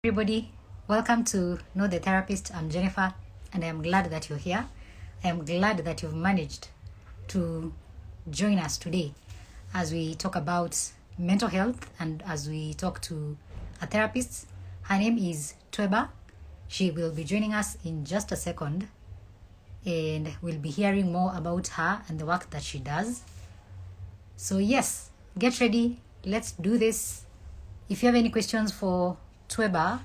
everybody. Welcome to Know the Therapist. I'm Jennifer, and I am glad that you're here. I am glad that you've managed to join us today as we talk about mental health and as we talk to a therapist. Her name is Tweba. She will be joining us in just a second, and we'll be hearing more about her and the work that she does. So, yes, get ready. Let's do this. If you have any questions for Tweba,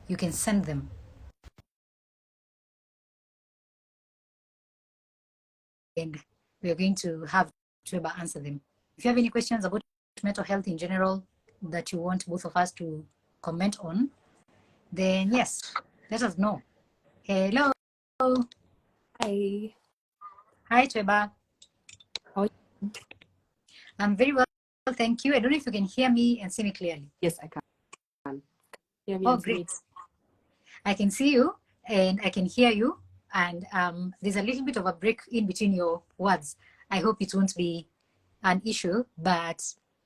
you can send them. And we're going to have Tweba answer them. If you have any questions about mental health in general that you want both of us to comment on, then yes, let us know. Hello. Hi. Hi, Tweba. How are you? I'm very well, thank you. I don't know if you can hear me and see me clearly. Yes, I can. Hear me Oh, and see me? great. I can see you and I can hear you. And there's a little bit of a break in between your words. I hope it won't be an issue, but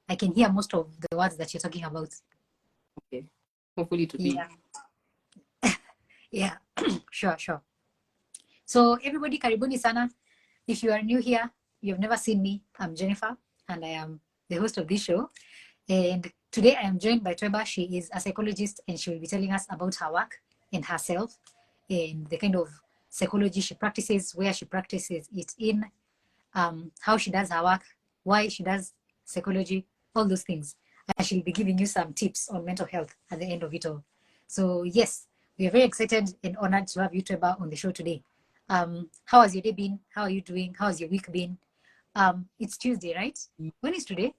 I can hear most of the words that you're talking about. Okay. Hopefully it will be. Yeah. Sure. So everybody, karibuni sana. If you are new here, you've never seen me, I'm Jennifer, and I am the host of this show. And today I am joined by Tweba. She is a psychologist, and she will be telling us about her work and herself and the kind of psychology she practices, where she practices it in, how she does her work, why she does psychology, all those things. And she'll be giving you some tips on mental health at the end of it all. So yes, we are very excited and honored to have you, Tweba, on the show today. How has your day been? How are you doing? How has your week been? It's Tuesday, right? When is today?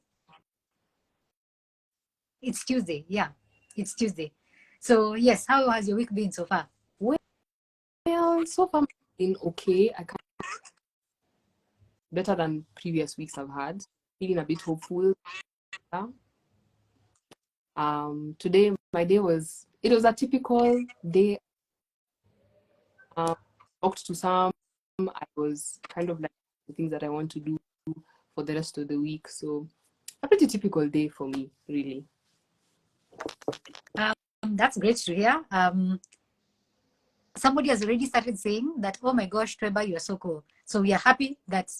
It's Tuesday. Yeah, it's Tuesday. So yes, how has your week been so far? Well, so far been okay. I can't better than previous weeks I've had. Feeling a bit hopeful. Yeah. Today my day was a typical day. Talked to some. I was kind of like the things that I want to do for the rest of the week. So a pretty typical day for me, really. That's great to hear. Somebody has already started saying that, oh my gosh, Tweba, you are so cool. So we are happy that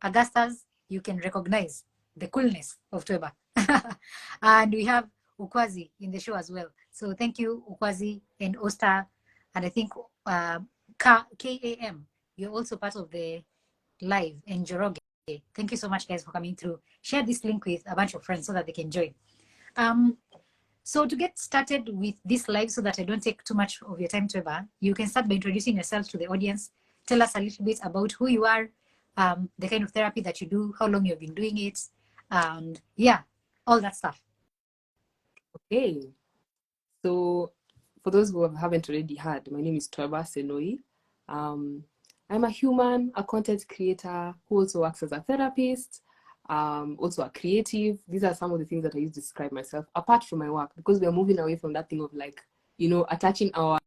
Augustas, you can recognize the coolness of Tweba. And we have Ukwazi in the show as well. So thank you, Ukwazi and Osta. And I think KAM, you're also part of the live, and Joroge. Thank you so much, guys, for coming through. Share this link with a bunch of friends so that they can join. So to get started with this live, so that I don't take too much of your time, Trevor, you can start by introducing yourself to the audience. Tell us a little bit about who you are, the kind of therapy that you do, how long you've been doing it, and yeah, all that stuff. Okay. So for those who haven't already heard, my name is Tweba Senoi. I'm a human, a content creator who also works as a therapist, also a creative. These are some of the things that I use to describe myself, apart from my work, because we are moving away from that thing of like, attaching our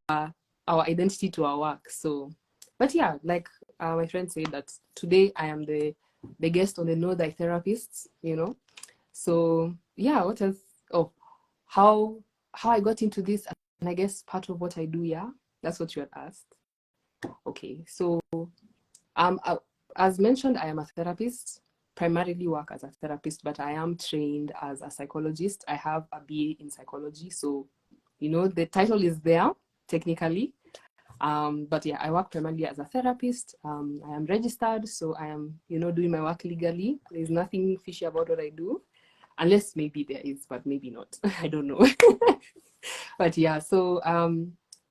identity to our work. So, but yeah, like my friend said, that today I am the guest on the Know Thy Therapists, So yeah, what else? Oh, how I got into this, and I guess part of what I do, yeah, that's what you had asked. Okay, so as mentioned, I am a therapist, primarily work as a therapist, but I am trained as a psychologist. I have a BA in psychology, so the title is there technically. But yeah, I work primarily as a therapist. I am registered, so I am, doing my work legally. There's nothing fishy about what I do, unless maybe there is, but maybe not. I don't know. But yeah, so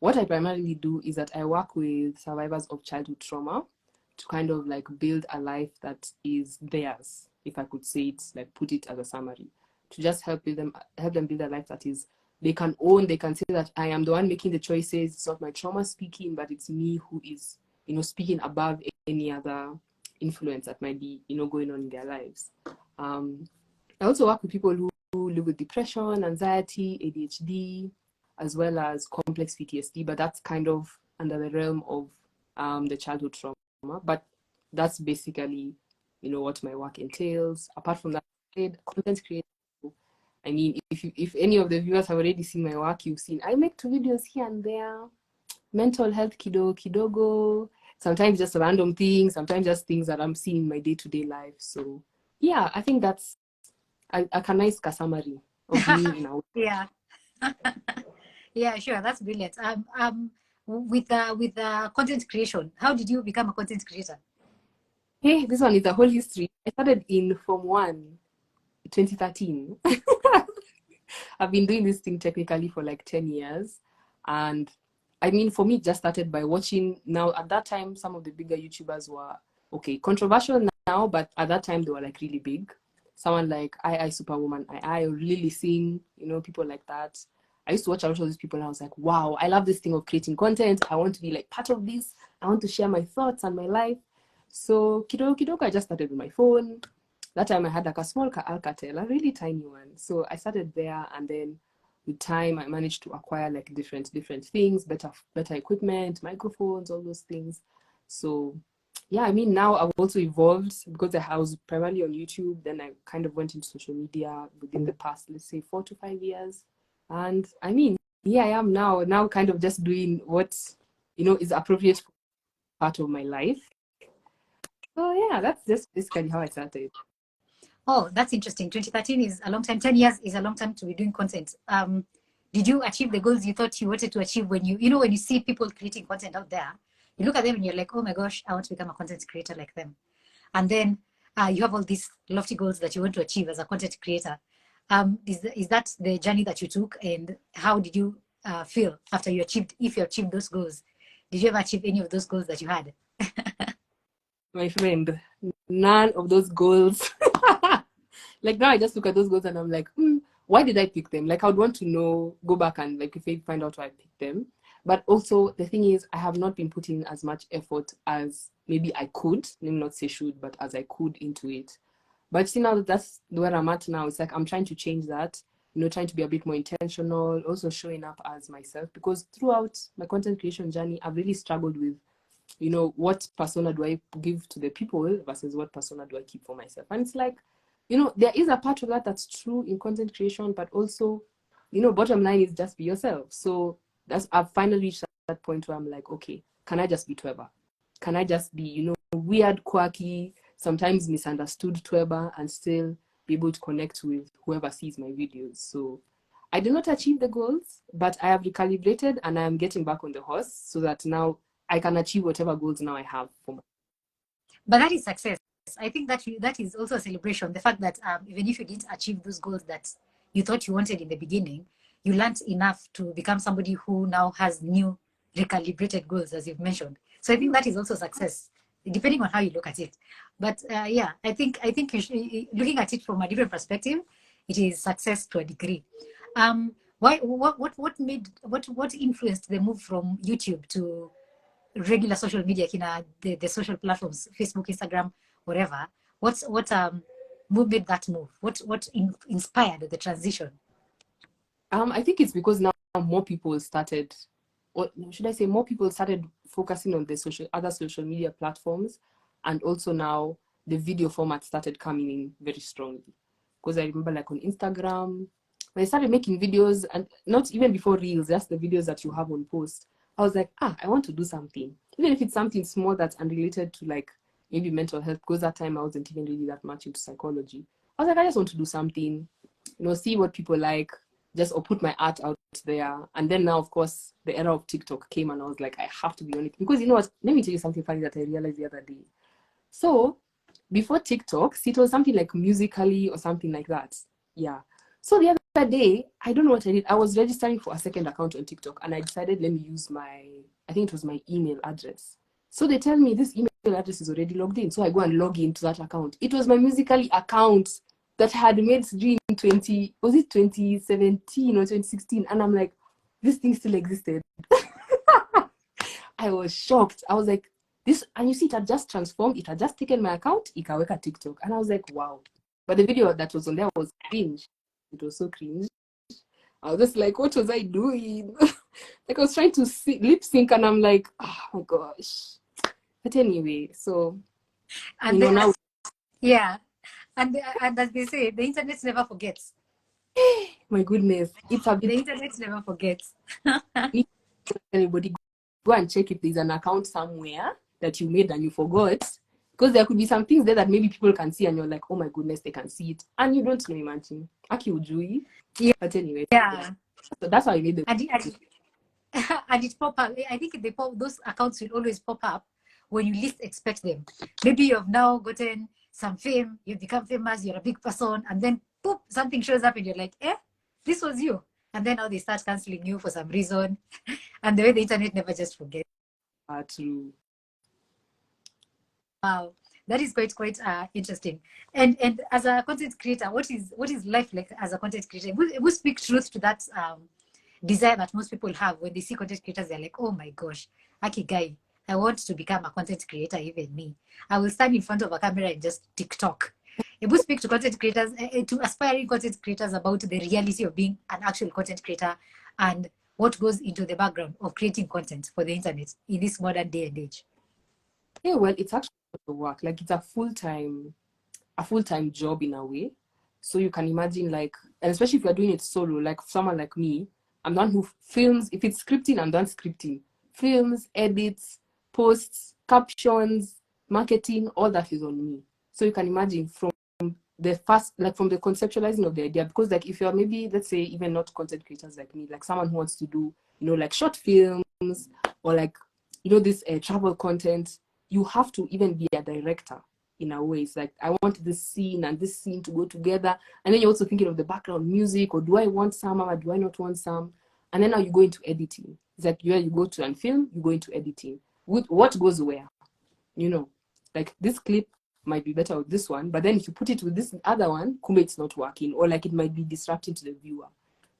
what I primarily do is that I work with survivors of childhood trauma to kind of like build a life that is theirs, if I could say it, like put it as a summary, to just help them build a life that is they can own. They can say that I am the one making the choices. It's not my trauma speaking, but it's me who is, speaking above any other influence that might be, going on in their lives. I also work with people who live with depression, anxiety, ADHD, as well as complex PTSD, but that's kind of under the realm of the childhood trauma. But that's basically, what my work entails. Apart from that, content creation, I mean, if any of the viewers have already seen my work, you've seen I make 2 videos here and there, mental health kidogo, sometimes just random things, sometimes just things that I'm seeing in my day-to-day life. So yeah, I think that's a nice summary of me now. Yeah. Yeah, sure. That's brilliant. With content creation, how did you become a content creator? Hey, this one is a whole history. I started in Form 1, 2013. I've been doing this thing technically for like 10 years. And I mean, for me, it just started by watching. Now, at that time, some of the bigger YouTubers were, okay, controversial now, but at that time, they were like really big. Someone like I Superwoman, or Lily Singh, people like that. I used to watch a lot of these people and I was like, wow, I love this thing of creating content. I want to be like part of this. I want to share my thoughts and my life. So kidogo, I just started with my phone. That time I had like a small Alcatel, a really tiny one. So I started there, and then with time I managed to acquire like different things, better equipment, microphones, all those things. So yeah, I mean, now I've also evolved because I was primarily on YouTube. Then I kind of went into social media within the past, let's say 4 to 5 years. And I mean, here I am now kind of just doing what, is appropriate part of my life. So yeah, that's just basically how I started. Oh, that's interesting. 2013 is a long time. 10 years is a long time to be doing content. Did you achieve the goals you thought you wanted to achieve when when you see people creating content out there, you look at them and you're like, oh my gosh, I want to become a content creator like them. And then you have all these lofty goals that you want to achieve as a content creator. Is that the journey that you took, and how did you feel after if you achieved those goals? Did you ever achieve any of those goals that you had? My friend, none of those goals. Like now I just look at those goals and I'm like, why did I pick them? Like I would want to know, go back and like if I find out why I picked them. But also the thing is, I have not been putting as much effort as maybe I could. Let me not say should, but as I could into it. But see, now that that's where I'm at now, it's like I'm trying to change that, trying to be a bit more intentional, also showing up as myself. Because throughout my content creation journey, I've really struggled with, what persona do I give to the people versus what persona do I keep for myself. And it's like, there is a part of that that's true in content creation, but also, bottom line is just be yourself. So I've finally reached that point where I'm like, okay, can I just be Tweba? Can I just be, weird, quirky, sometimes misunderstood Tweba and still be able to connect with whoever sees my videos? So I did not achieve the goals, but I have recalibrated and I am getting back on the horse so that now I can achieve whatever goals now I have for myself. But that is success. I think that is also a celebration. The fact that even if you didn't achieve those goals that you thought you wanted in the beginning, you learned enough to become somebody who now has new recalibrated goals, as you've mentioned. So I think that is also success, depending on how you look at it. But yeah, I think you should, looking at it from a different perspective, it is success to a degree. What influenced the move from YouTube to regular social media, the social platforms, Facebook, Instagram, whatever? What made that move? What inspired the transition? I think it's because now more people started, or should I say, more people started focusing on the other social media platforms, and also now the video format started coming in very strongly. Because I remember, like on Instagram, when I started making videos, and not even before Reels, just the videos that you have on post, I was like, I want to do something, even if it's something small that's unrelated to like maybe mental health. Because that time I wasn't even really that much into psychology. I was like, I just want to do something, see what people like, or put my art out there. And then now, of course, the era of TikTok came and I was like, I have to be on it. Because you know what? Let me tell you something funny that I realized the other day. So before TikTok, it was something like Musically or something like that. Yeah. So the other day, I don't know what I did. I was registering for a second account on TikTok and I decided, let me use I think it was my email address. So they tell me this email address is already logged in. So I go and log into that account. It was my Musically account that had made dream 2017 or 2016, and I'm like, this thing still existed. I was shocked. I was like, this, and you see, it had just transformed. It had just taken my account, ikaweka TikTok, and I was like, wow. But the video that was on there was cringe. It was so cringe. I was just like, what was I doing? Like I was trying to lip sync, and I'm like, oh my gosh. But anyway, so And now. yeah. And as they say, the internet never forgets. My goodness, it's a The bit. internet never forgets. Anybody go and check if there's an account somewhere that you made and you forgot, because there could be some things there that maybe people can see and you're like, oh my goodness, they can see it and you don't know. Imagine Aki Ujui. Yeah. But anyway, Yeah. so that's how I made the And it pop up. I think those accounts will always pop up when you least expect them. Maybe you have now gotten some fame, you've become famous, you're a big person, and then boop, something shows up and you're like, this was you. And then now they start canceling you for some reason. And the way the internet never just forgets. true. Wow, that is quite interesting. And as a content creator, what is life like as a content creator? We speak truth to that desire that most people have when they see content creators. They're like, oh my gosh, Aki guy, I want to become a content creator. Even me, I will stand in front of a camera and just TikTok. If we speak to content creators, to aspiring content creators about the reality of being an actual content creator and what goes into the background of creating content for the internet in this modern day and age. Yeah, well, it's actually work. Like it's a full-time job in a way. So you can imagine, like, and especially if you're doing it solo, like someone like me, I'm the one who films. If it's scripting, I'm done scripting. Films, edits, posts, captions, marketing, all that is on me. So you can imagine from the first, like from the conceptualizing of the idea, because like if you're maybe, let's say, even not content creators like me, like someone who wants to do, like short films or like, this travel content, you have to even be a director in a way. It's like, I want this scene and this scene to go together. And then you're also thinking of the background music, or do I want some or do I not want some? And then now you go into editing. It's like where you go to and film, you go into editing. What goes where? Like this clip might be better with this one, but then if you put it with this other one, kumbe it's not working, or like it might be disrupting to the viewer.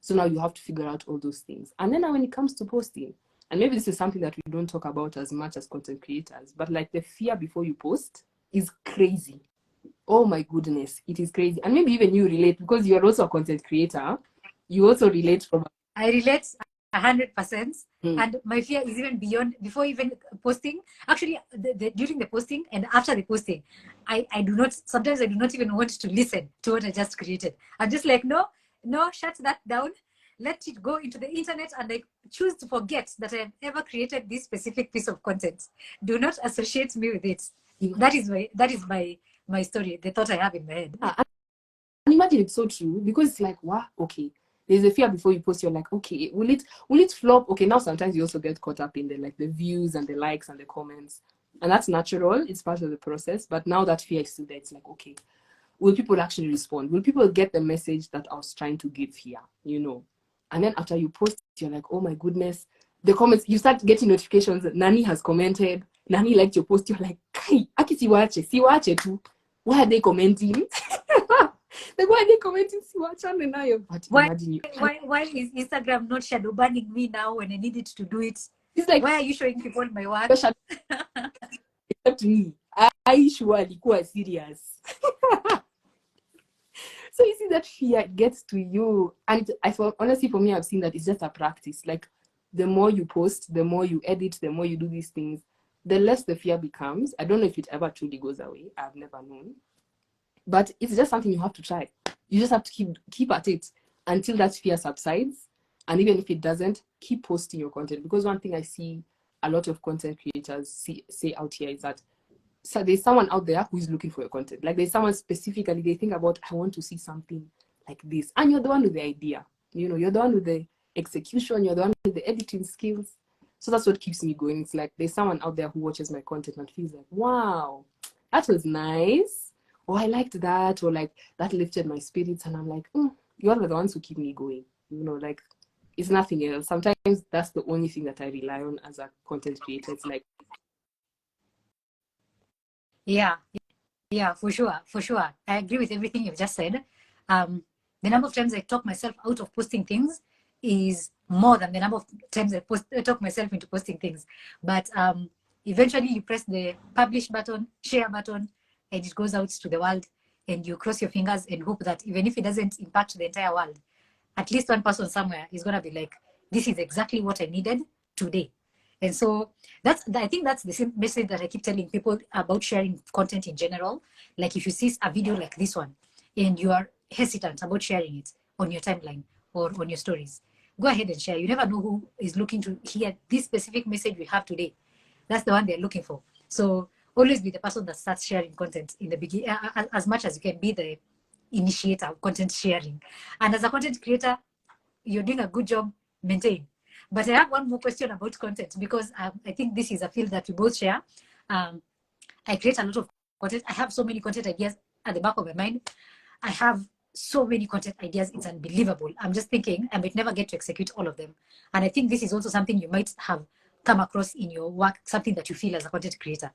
So now you have to figure out all those things. And then now when it comes to posting, and maybe this is something that we don't talk about as much as content creators, but like the fear before you post is crazy. Oh my goodness, it is crazy. And maybe even you relate because you're also a content creator. You also relate from. I relate 100%. And my fear is even beyond, before even posting. Actually, during the posting and after the posting, sometimes I do not even want to listen to what I just created. I'm just like, no, shut that down. Let it go into the internet, and I choose to forget that I have ever created this specific piece of content. Do not associate me with it. That is my story, the thought I have in my head. And imagine it's so true, because it's like, wow, okay, there's a fear before you post. You're like, okay, will it flop? Okay, now sometimes you also get caught up in the views and the likes and the comments, and that's natural. It's part of the process. But now that fear is still there. It's like, okay, will people actually respond? Will people get the message that I was trying to give here? And then after you post, you're like, oh my goodness, the comments, you start getting notifications that Nani has commented, Nani liked your post. You're like, Kai, Aki siwache tu. Why are they commenting? Like, why are they commenting? Why is Instagram not shadow banning me now when I needed to do it? It's like, why are you showing people my work? Except me. I surely quite serious. So you see that fear gets to you. And honestly, for me, I've seen that it's just a practice. Like the more you post, the more you edit, the more you do these things, the less the fear becomes. I don't know if it ever truly goes away. I've never known. But it's just something you have to try. You just have to keep at it until that fear subsides. And even if it doesn't, keep posting your content. Because one thing I see a lot of content creators say out here is that, so there's someone out there who is looking for your content. Like there's someone specifically, they think about, I want to see something like this. And you're the one with the idea. You're the one with the execution. You're the one with the editing skills. So that's what keeps me going. It's like there's someone out there who watches my content and feels like, wow, that was nice. Or I liked that. Or like that lifted my spirits. And I'm like, you're the ones who keep me going. Like it's nothing else. Sometimes that's the only thing that I rely on as a content creator. It's like, yeah, for sure. I agree with everything you've just said. The number of times I talk myself out of posting things is more than the number of times I talk myself into posting things. But eventually you press the publish button, share button, and it goes out to the world, and you cross your fingers and hope that even if it doesn't impact the entire world, at least one person somewhere is going to be like, this is exactly what I needed today. And so I think that's the same message that I keep telling people about sharing content in general. Like if you see a video like this one and you are hesitant about sharing it, on your timeline or on your stories. Go ahead and share. You never know who is looking to hear this specific message we have today. That's the one they're looking for. So always be the person that starts sharing content in the beginning, as much as you can be the initiator of content sharing. And as a content creator, you're doing a good job. Maintain. But I have one more question about content, because I think this is a field that we both share. I create a lot of content. I have so many content ideas at the back of my mind. I have so many content ideas, it's unbelievable. I'm just thinking I might never get to execute all of them. And I think this is also something you might have come across in your work, something that you feel as a content creator.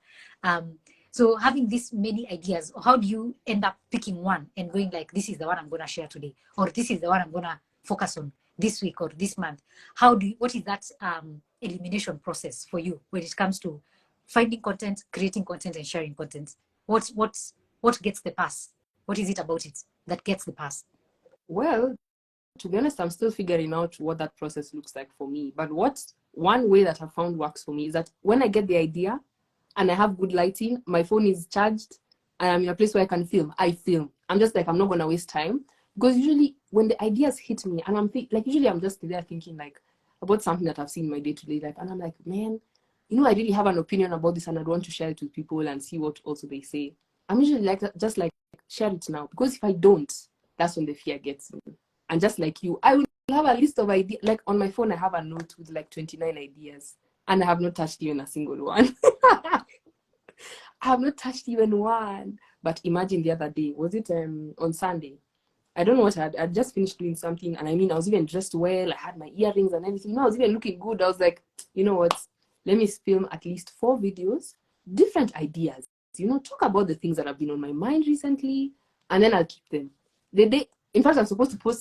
So having this many ideas, how do you end up picking one and going like, this is the one I'm going to share today, or this is the one I'm going to focus on this week or this month? What is that elimination process for you when it comes to finding content, creating content, and sharing content? What gets the pass? What is it about it that gets the pass? Well, to be honest, I'm still figuring out what that process looks like for me. But one way that I found works for me is that when I get the idea and I have good lighting, my phone is charged, and I'm in a place where I can film, I film. I'm just like, I'm not going to waste time. Because usually when the ideas hit me, and usually I'm just there thinking like about something that I've seen in my day-to-day life. And I'm like, man, I really have an opinion about this and I'd want to share it with people and see what also they say. I'm usually like, just like, share it now. Because if I don't, that's when the fear gets me. And just like you, I will have a list of ideas. Like on my phone, I have a note with like 29 ideas. And I have not touched even a single one. I have not touched even one. But imagine the other day, was it on Sunday? I don't know what I'd just finished doing something. And I was even dressed well. I had my earrings and everything. I was even looking good. I was like, you know what? Let me film at least 4 videos, different ideas. Talk about the things that have been on my mind recently. And then I'll keep them. In fact,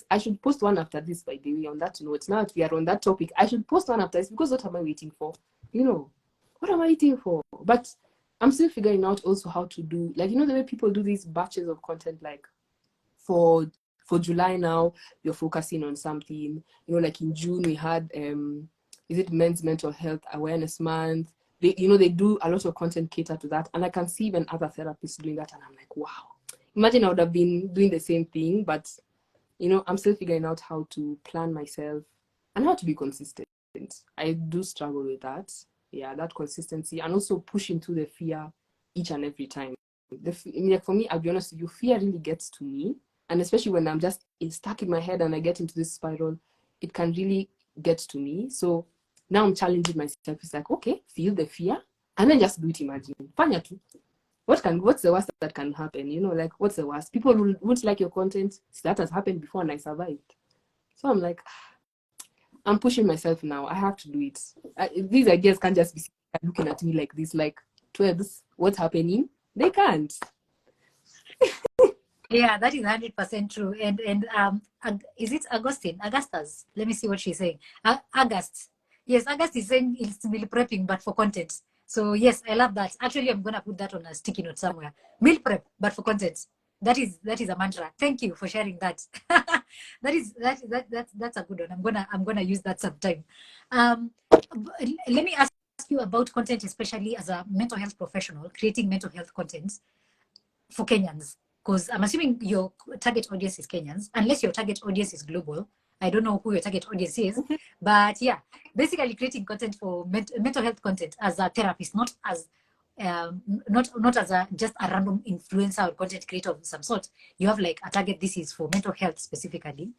I should post one after this, by the way, on that note. Now that we are on that topic, I should post one after this, because what am I waiting for? What am I waiting for? But I'm still figuring out also how to do, like, the way people do these batches of content, like for July now, you're focusing on something, like in June we had, is it Men's Mental Health Awareness Month? They do a lot of content cater to that. And I can see even other therapists doing that. And I'm like, wow. Imagine I would have been doing the same thing, but, I'm still figuring out how to plan myself and how to be consistent. I do struggle with that. Yeah, that consistency, and also pushing through the fear each and every time. For me, I'll be honest with you, fear really gets to me. And especially when I'm just stuck in my head and I get into this spiral, it can really get to me. So now I'm challenging myself. It's like, okay, feel the fear and then just do it. Imagine. Fanya tu. What's the worst that can happen? Like, what's the worst? People won't like your content. That has happened before and I survived. So I'm like, I'm pushing myself now. I have to do it. These ideas can't just be looking at me like this, like, Twebs, what's happening? They can't. Yeah, that is 100% true. And is it Augustus? Let me see what she's saying. August. Yes, August is saying it's meal prepping, but for content. So yes, I love that. Actually, I'm gonna put that on a sticky note somewhere. Meal prep, but for content. That is a mantra. Thank you for sharing that. That's a good one. I'm gonna use that sometime. Let me ask you about content, especially as a mental health professional, creating mental health content for Kenyans. Because I'm assuming your target audience is Kenyans, unless your target audience is global. I don't know who your target audience is, but yeah, basically creating content for mental health content as a therapist, not as not as just a random influencer or content creator of some sort. You have like a target. This is for mental health specifically.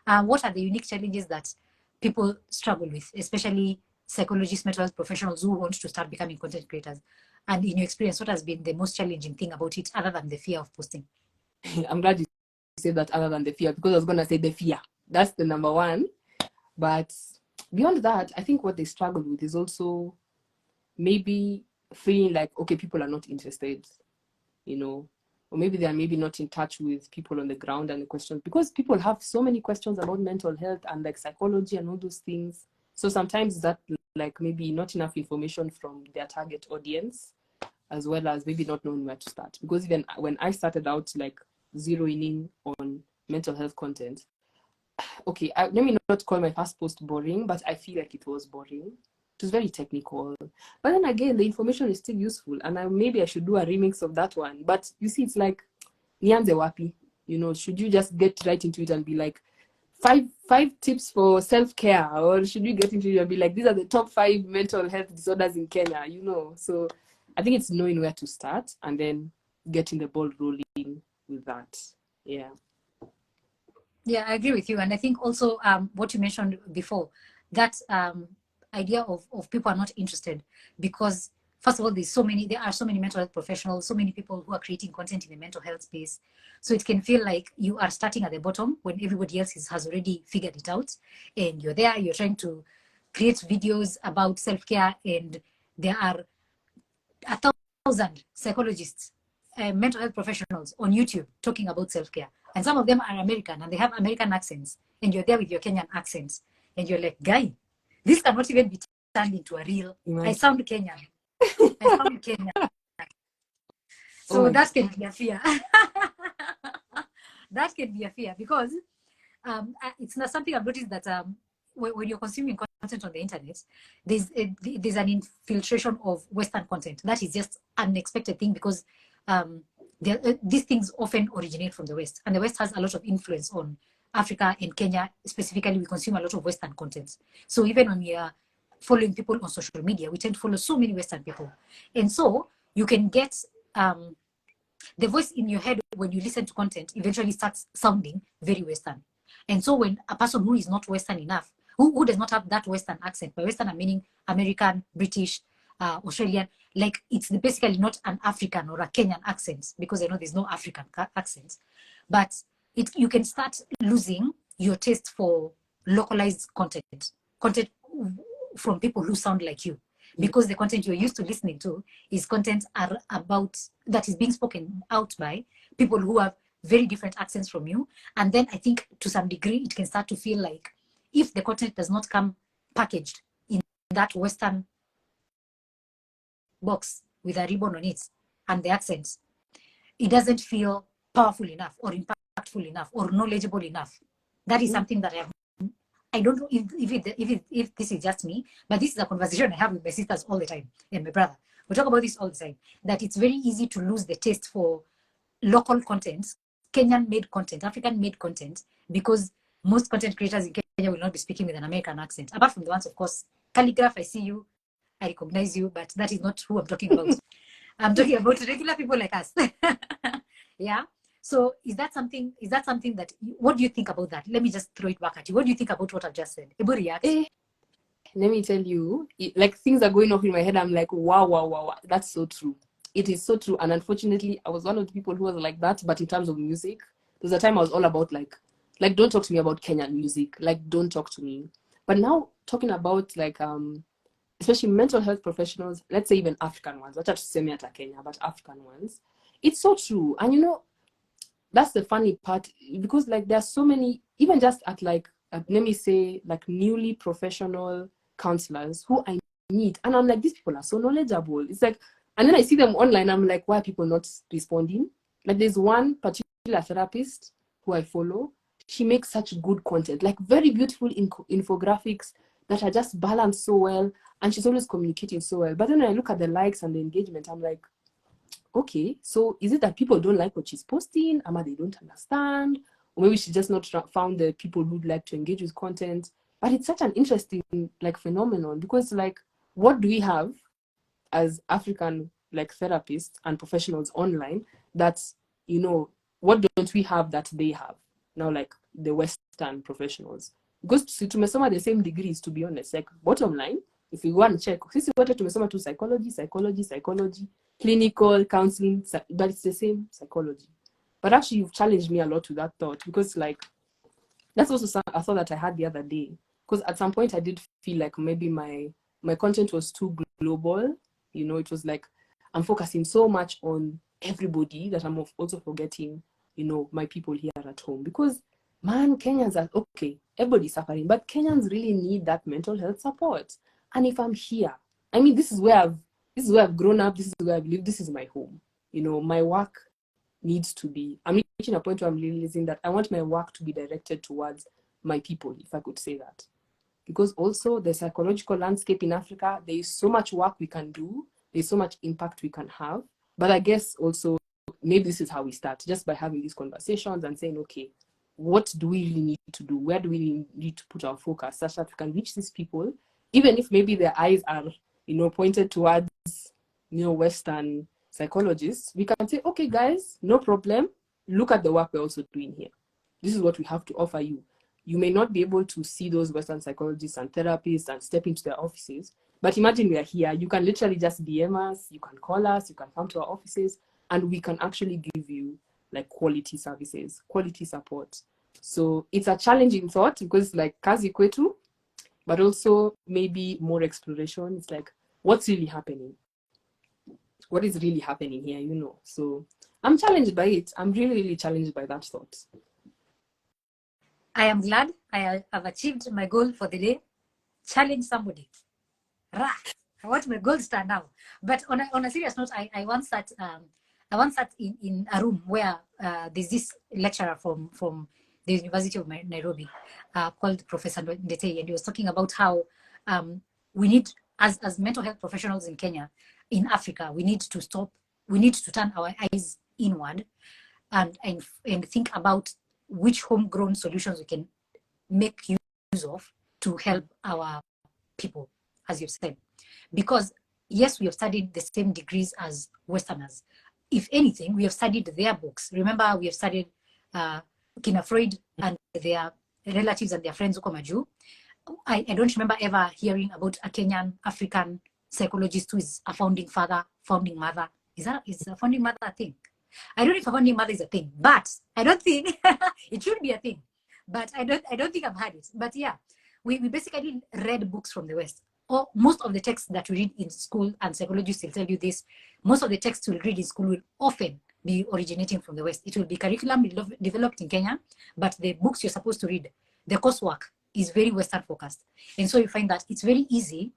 What are the unique challenges that people struggle with, especially psychologists, mental health professionals who want to start becoming content creators? And in your experience, what has been the most challenging thing about it, other than the fear of posting? I'm glad you said that, other than the fear, because I was going to say the fear. That's the number one. But beyond that, I think what they struggle with is also maybe feeling like, okay, people are not interested, or maybe they are maybe not in touch with people on the ground and the questions, because people have so many questions about mental health and like psychology and all those things. So sometimes that like maybe not enough information from their target audience, as well as maybe not knowing where to start. Because even when I started out like zeroing in on mental health content, okay, let me not call my first post boring, but I feel like it was boring. It was very technical. But then again, the information is still useful, and maybe I should do a remix of that one. But you see, it's like, nianze wapi? Should you just get right into it and be like, five tips for self-care, or should we get into it and be like, these are the top 5 mental health disorders in Kenya, you know? So I think it's knowing where to start and then getting the ball rolling with that. Yeah. Yeah, I agree with you. And I think also what you mentioned before, that idea of people are not interested because, first of all, there are so many mental health professionals, so many people who are creating content in the mental health space. So it can feel like you are starting at the bottom when everybody else has already figured it out. And you're there, you're trying to create videos about self-care, and there are 1,000 psychologists, mental health professionals on YouTube talking about self-care. And some of them are American and they have American accents. And you're there with your Kenyan accents. And you're like, guy, this cannot even be turned into a reel. I sound Kenyan. I sound Kenyan. So that can be a fear. That can be a fear because it's not something I've noticed that when you're consuming content on the internet, there's an infiltration of Western content. That is just an unexpected thing because these things often originate from the West, and the West has a lot of influence on Africa and Kenya. Specifically, we consume a lot of Western content. So even when we are following people on social media, we tend to follow so many Western people. And so you can get the voice in your head when you listen to content eventually starts sounding very Western. And so when a person who is not Western enough, who does not have that Western accent, by Western I'm meaning American, British, Australian, like it's basically not an African or a Kenyan accent, because I know there's no African accents, but you can start losing your taste for localized content from people who sound like you, because the content you're used to listening to is content that is being spoken out by people who have very different accents from you. And then I think to some degree it can start to feel like if the content does not come packaged in that Western box with a ribbon on it and the accents, it doesn't feel powerful enough or impactful enough or knowledgeable enough. That is something that I don't know if this is just me, but this is a conversation I have with my sisters all the time and my brother. We talk about this all the time, that it's very easy to lose the taste for local content, Kenyan-made content, African-made content, because most content creators in Kenya will not be speaking with an American accent. Apart from the ones, of course, Calligraph, I see you, I recognize you, but that is not who I'm talking about. I'm talking about regular people like us. Yeah. So is that something that, what do you think about that? Let me just throw it back at you. What do you think about what I've just said? Ebu react. Let me tell you, like things are going off in my head. I'm like, wow. That's so true. It is so true. And unfortunately, I was one of the people who was like that. But in terms of music, there was a time I was all about like, don't talk to me about Kenyan music. Like, don't talk to me. But now talking about like, especially mental health professionals, let's say even African ones, not just semi at Kenya, but African ones, it's so true. And you know, that's the funny part, because like there are so many, even just at let me say like newly professional counselors who I meet, and I'm like, these people are so knowledgeable. It's like, and then I see them online, I'm like, why are people not responding? Like there's one particular therapist who I follow. She makes such good content, like very beautiful infographics that are just balanced so well, and she's always communicating so well. But then when I look at the likes and the engagement, I'm like, okay, so is it that people don't like what she's posting? Ama they don't understand? Or maybe she just not found the people who'd like to engage with content. But it's such an interesting like phenomenon, because like, what do we have as African like therapists and professionals online that, you know, what don't we have that they have now, like the Western professionals? Because tumesoma the same degrees, to be honest. Like bottom line, if you go and check, sisi wote tumesoma to psychology, clinical counseling, but it's the same psychology. But actually, you've challenged me a lot with that thought, because like that's also a thought that I had the other day. Because at some point I did feel like maybe my content was too global. You know, it was like I'm focusing so much on everybody that I'm also forgetting, you know, my people here at home. Because man, Kenyans are okay, everybody's suffering, but Kenyans really need that mental health support. And if I'm here, I mean, this is where I've grown up, this is where I've lived, this is my home. You know, my work needs to be, I'm reaching a point where I'm realizing that I want my work to be directed towards my people, if I could say that. Because also the psychological landscape in Africa, there is so much work we can do, there's so much impact we can have. But I guess also maybe this is how we start, just by having these conversations and saying, okay, what do we really need to do? Where do we need to put our focus such that we can reach these people, even if maybe their eyes are, pointed towards, Western psychologists? We can say, okay, guys, no problem. Look at the work we're also doing here. This is what we have to offer you. You may not be able to see those Western psychologists and therapists and step into their offices, but imagine we are here. You can literally just DM us, you can call us, you can come to our offices, and we can actually give you like quality services, quality support. So it's a challenging thought because like kazi kwetu, but also maybe more exploration. It's like, what's really happening? What is really happening here, So I'm challenged by it. I'm really, really challenged by that thought. I am glad I have achieved my goal for the day. Challenge somebody. Rah! I want my goal star now. But on a serious note, I once sat in a room where there's this lecturer from the University of Nairobi called Professor Ndete, and he was talking about how we need, as mental health professionals in Kenya, in Africa, we need to turn our eyes inward and think about which homegrown solutions we can make use of to help our people, as you've said. Because yes, we have studied the same degrees as Westerners. If anything, we have studied their books. Remember, we have studied Kina Freud and their relatives and their friends Ukomaju. I don't remember ever hearing about a Kenyan African psychologist who is a founding father, founding mother. Is a founding mother a thing? I don't know if a founding mother is a thing, but I don't think it should be a thing. But I don't think I've had it. But yeah, we basically read books from the West. Or most of the texts that we read in school, and psychologists will tell you this, most of the texts we'll read in school will often be originating from the West. It will be curriculum developed in Kenya, but the books you're supposed to read, the coursework is very Western focused. And so you find that it's very easy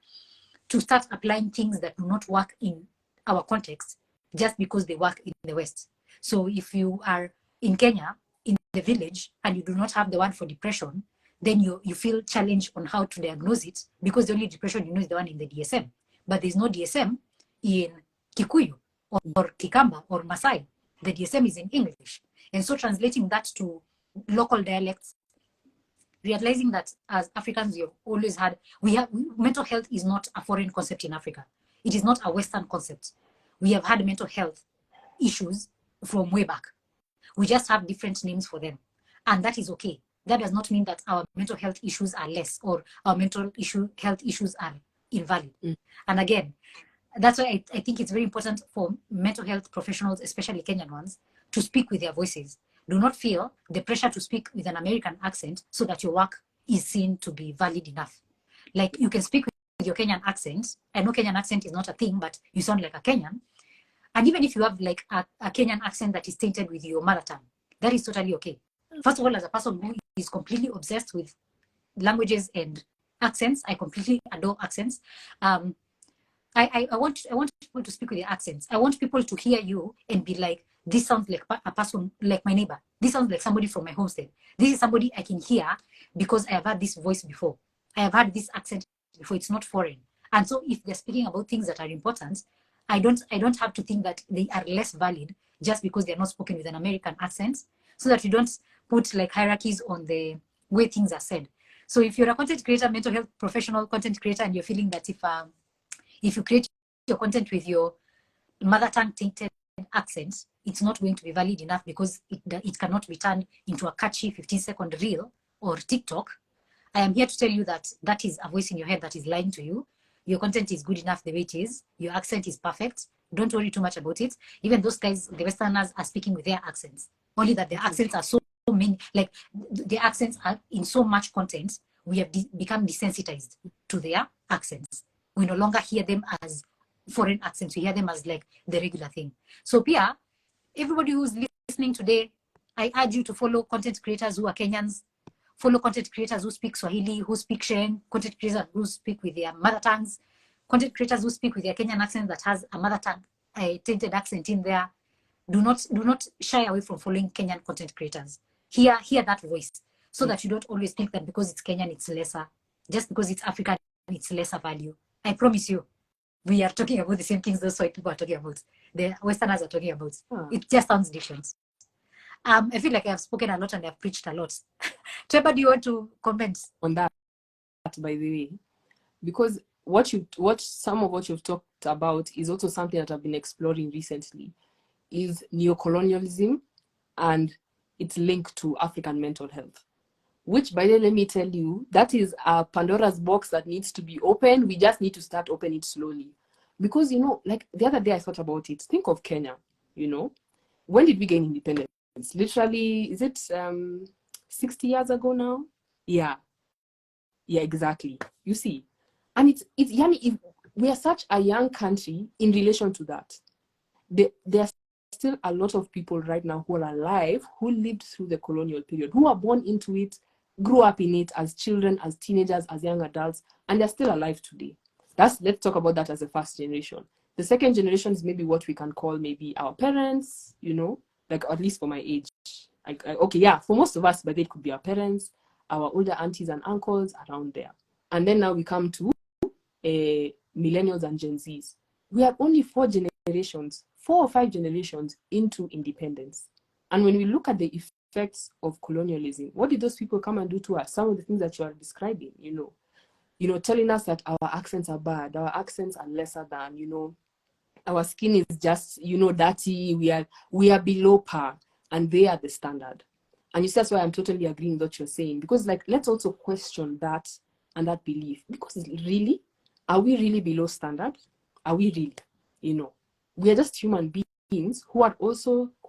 to start applying things that do not work in our context just because they work in the West. So if you are in Kenya, in the village, and you do not have the word for depression, then you feel challenged on how to diagnose it because the only depression you know is the one in the DSM. But there's no DSM in Kikuyu or Kikamba or Masai. The DSM is in English. And so translating that to local dialects, realizing that as Africans, we have always had, mental health is not a foreign concept in Africa. It is not a Western concept. We have had mental health issues from way back. We just have different names for them. And that is okay. That does not mean that our mental health issues are less or our health issues are invalid. And again, that's why I think it's very important for mental health professionals, especially Kenyan ones, to speak with their voices. Do not feel the pressure to speak with an American accent so that your work is seen to be valid enough. Like you can speak with your Kenyan accent. I know Kenyan accent is not a thing, but you sound like a Kenyan. And even if you have like a Kenyan accent that is tainted with your mother tongue, that is totally okay. First of all, as a person who is completely obsessed with languages and accents, I completely adore accents. I want people to speak with their accents. I want people to hear you and be like, this sounds like a person, like my neighbor. This sounds like somebody from my homestead. This is somebody I can hear because I have had this voice before. I have had this accent before. It's not foreign. And so if they're speaking about things that are important, I don't have to think that they are less valid just because they're not spoken with an American accent, so that you don't put like hierarchies on the way things are said. So if you're a content creator, mental health professional content creator, and you're feeling that if you create your content with your mother tongue tainted accent, it's not going to be valid enough because it cannot be turned into a catchy 15-second reel or TikTok. I am here to tell you that that is a voice in your head that is lying to you. Your content is good enough the way it is. Your accent is perfect. Don't worry too much about it. Even those guys, the Westerners, are speaking with their accents. Only that their accents are so many, like the accents are in so much content, we have become desensitized to their accents. We no longer hear them as foreign accents. We hear them as like the regular thing. So Pia, everybody who's listening today, I urge you to follow content creators who are Kenyans, follow content creators who speak Swahili, who speak Sheng, content creators who speak with their mother tongues, content creators who speak with their Kenyan accent that has a mother tongue, a tainted accent in there. Do not shy away from following Kenyan content creators. Hear that voice so that you don't always think that because it's Kenyan, it's lesser. Just because it's African, it's lesser value. I promise you, we are talking about the same things those white people are talking about. The Westerners are talking about. It just sounds different. I feel like I've spoken a lot and I've preached a lot. Tweba, do you want to comment on that, by the way? Because some of what you've talked about is also something that I've been exploring recently, is neocolonialism and its link to African mental health. Which, by the way, let me tell you, that is a Pandora's box that needs to be opened. We just need to start opening it slowly. Because, like the other day I thought about it. Think of Kenya, When did we gain independence? Literally, is it 60 years ago now? Yeah, exactly. You see. And it's yani, we are such a young country in relation to that. There are still a lot of people right now who are alive, who lived through the colonial period, who are born into it, grew up in it as children, as teenagers, as young adults, and they're still alive today. Let's talk about that as the first generation. The second generation is maybe what we can call maybe our parents, like at least for my age. For most of us, but it could be our parents, our older aunties and uncles around there. And then now we come to millennials and Gen Zs. We are only 4 or 5 generations into independence. And when we look at the effects of colonialism, what did those people come and do to us? Some of the things that you are describing, telling us that our accents are bad, our accents are lesser than, our skin is just, dirty, we are below par, and they are the standard. And you see, that's why I'm totally agreeing with what you're saying, because let's also question that and that belief, because really, are we really below standard? Are we really? We are just human beings who are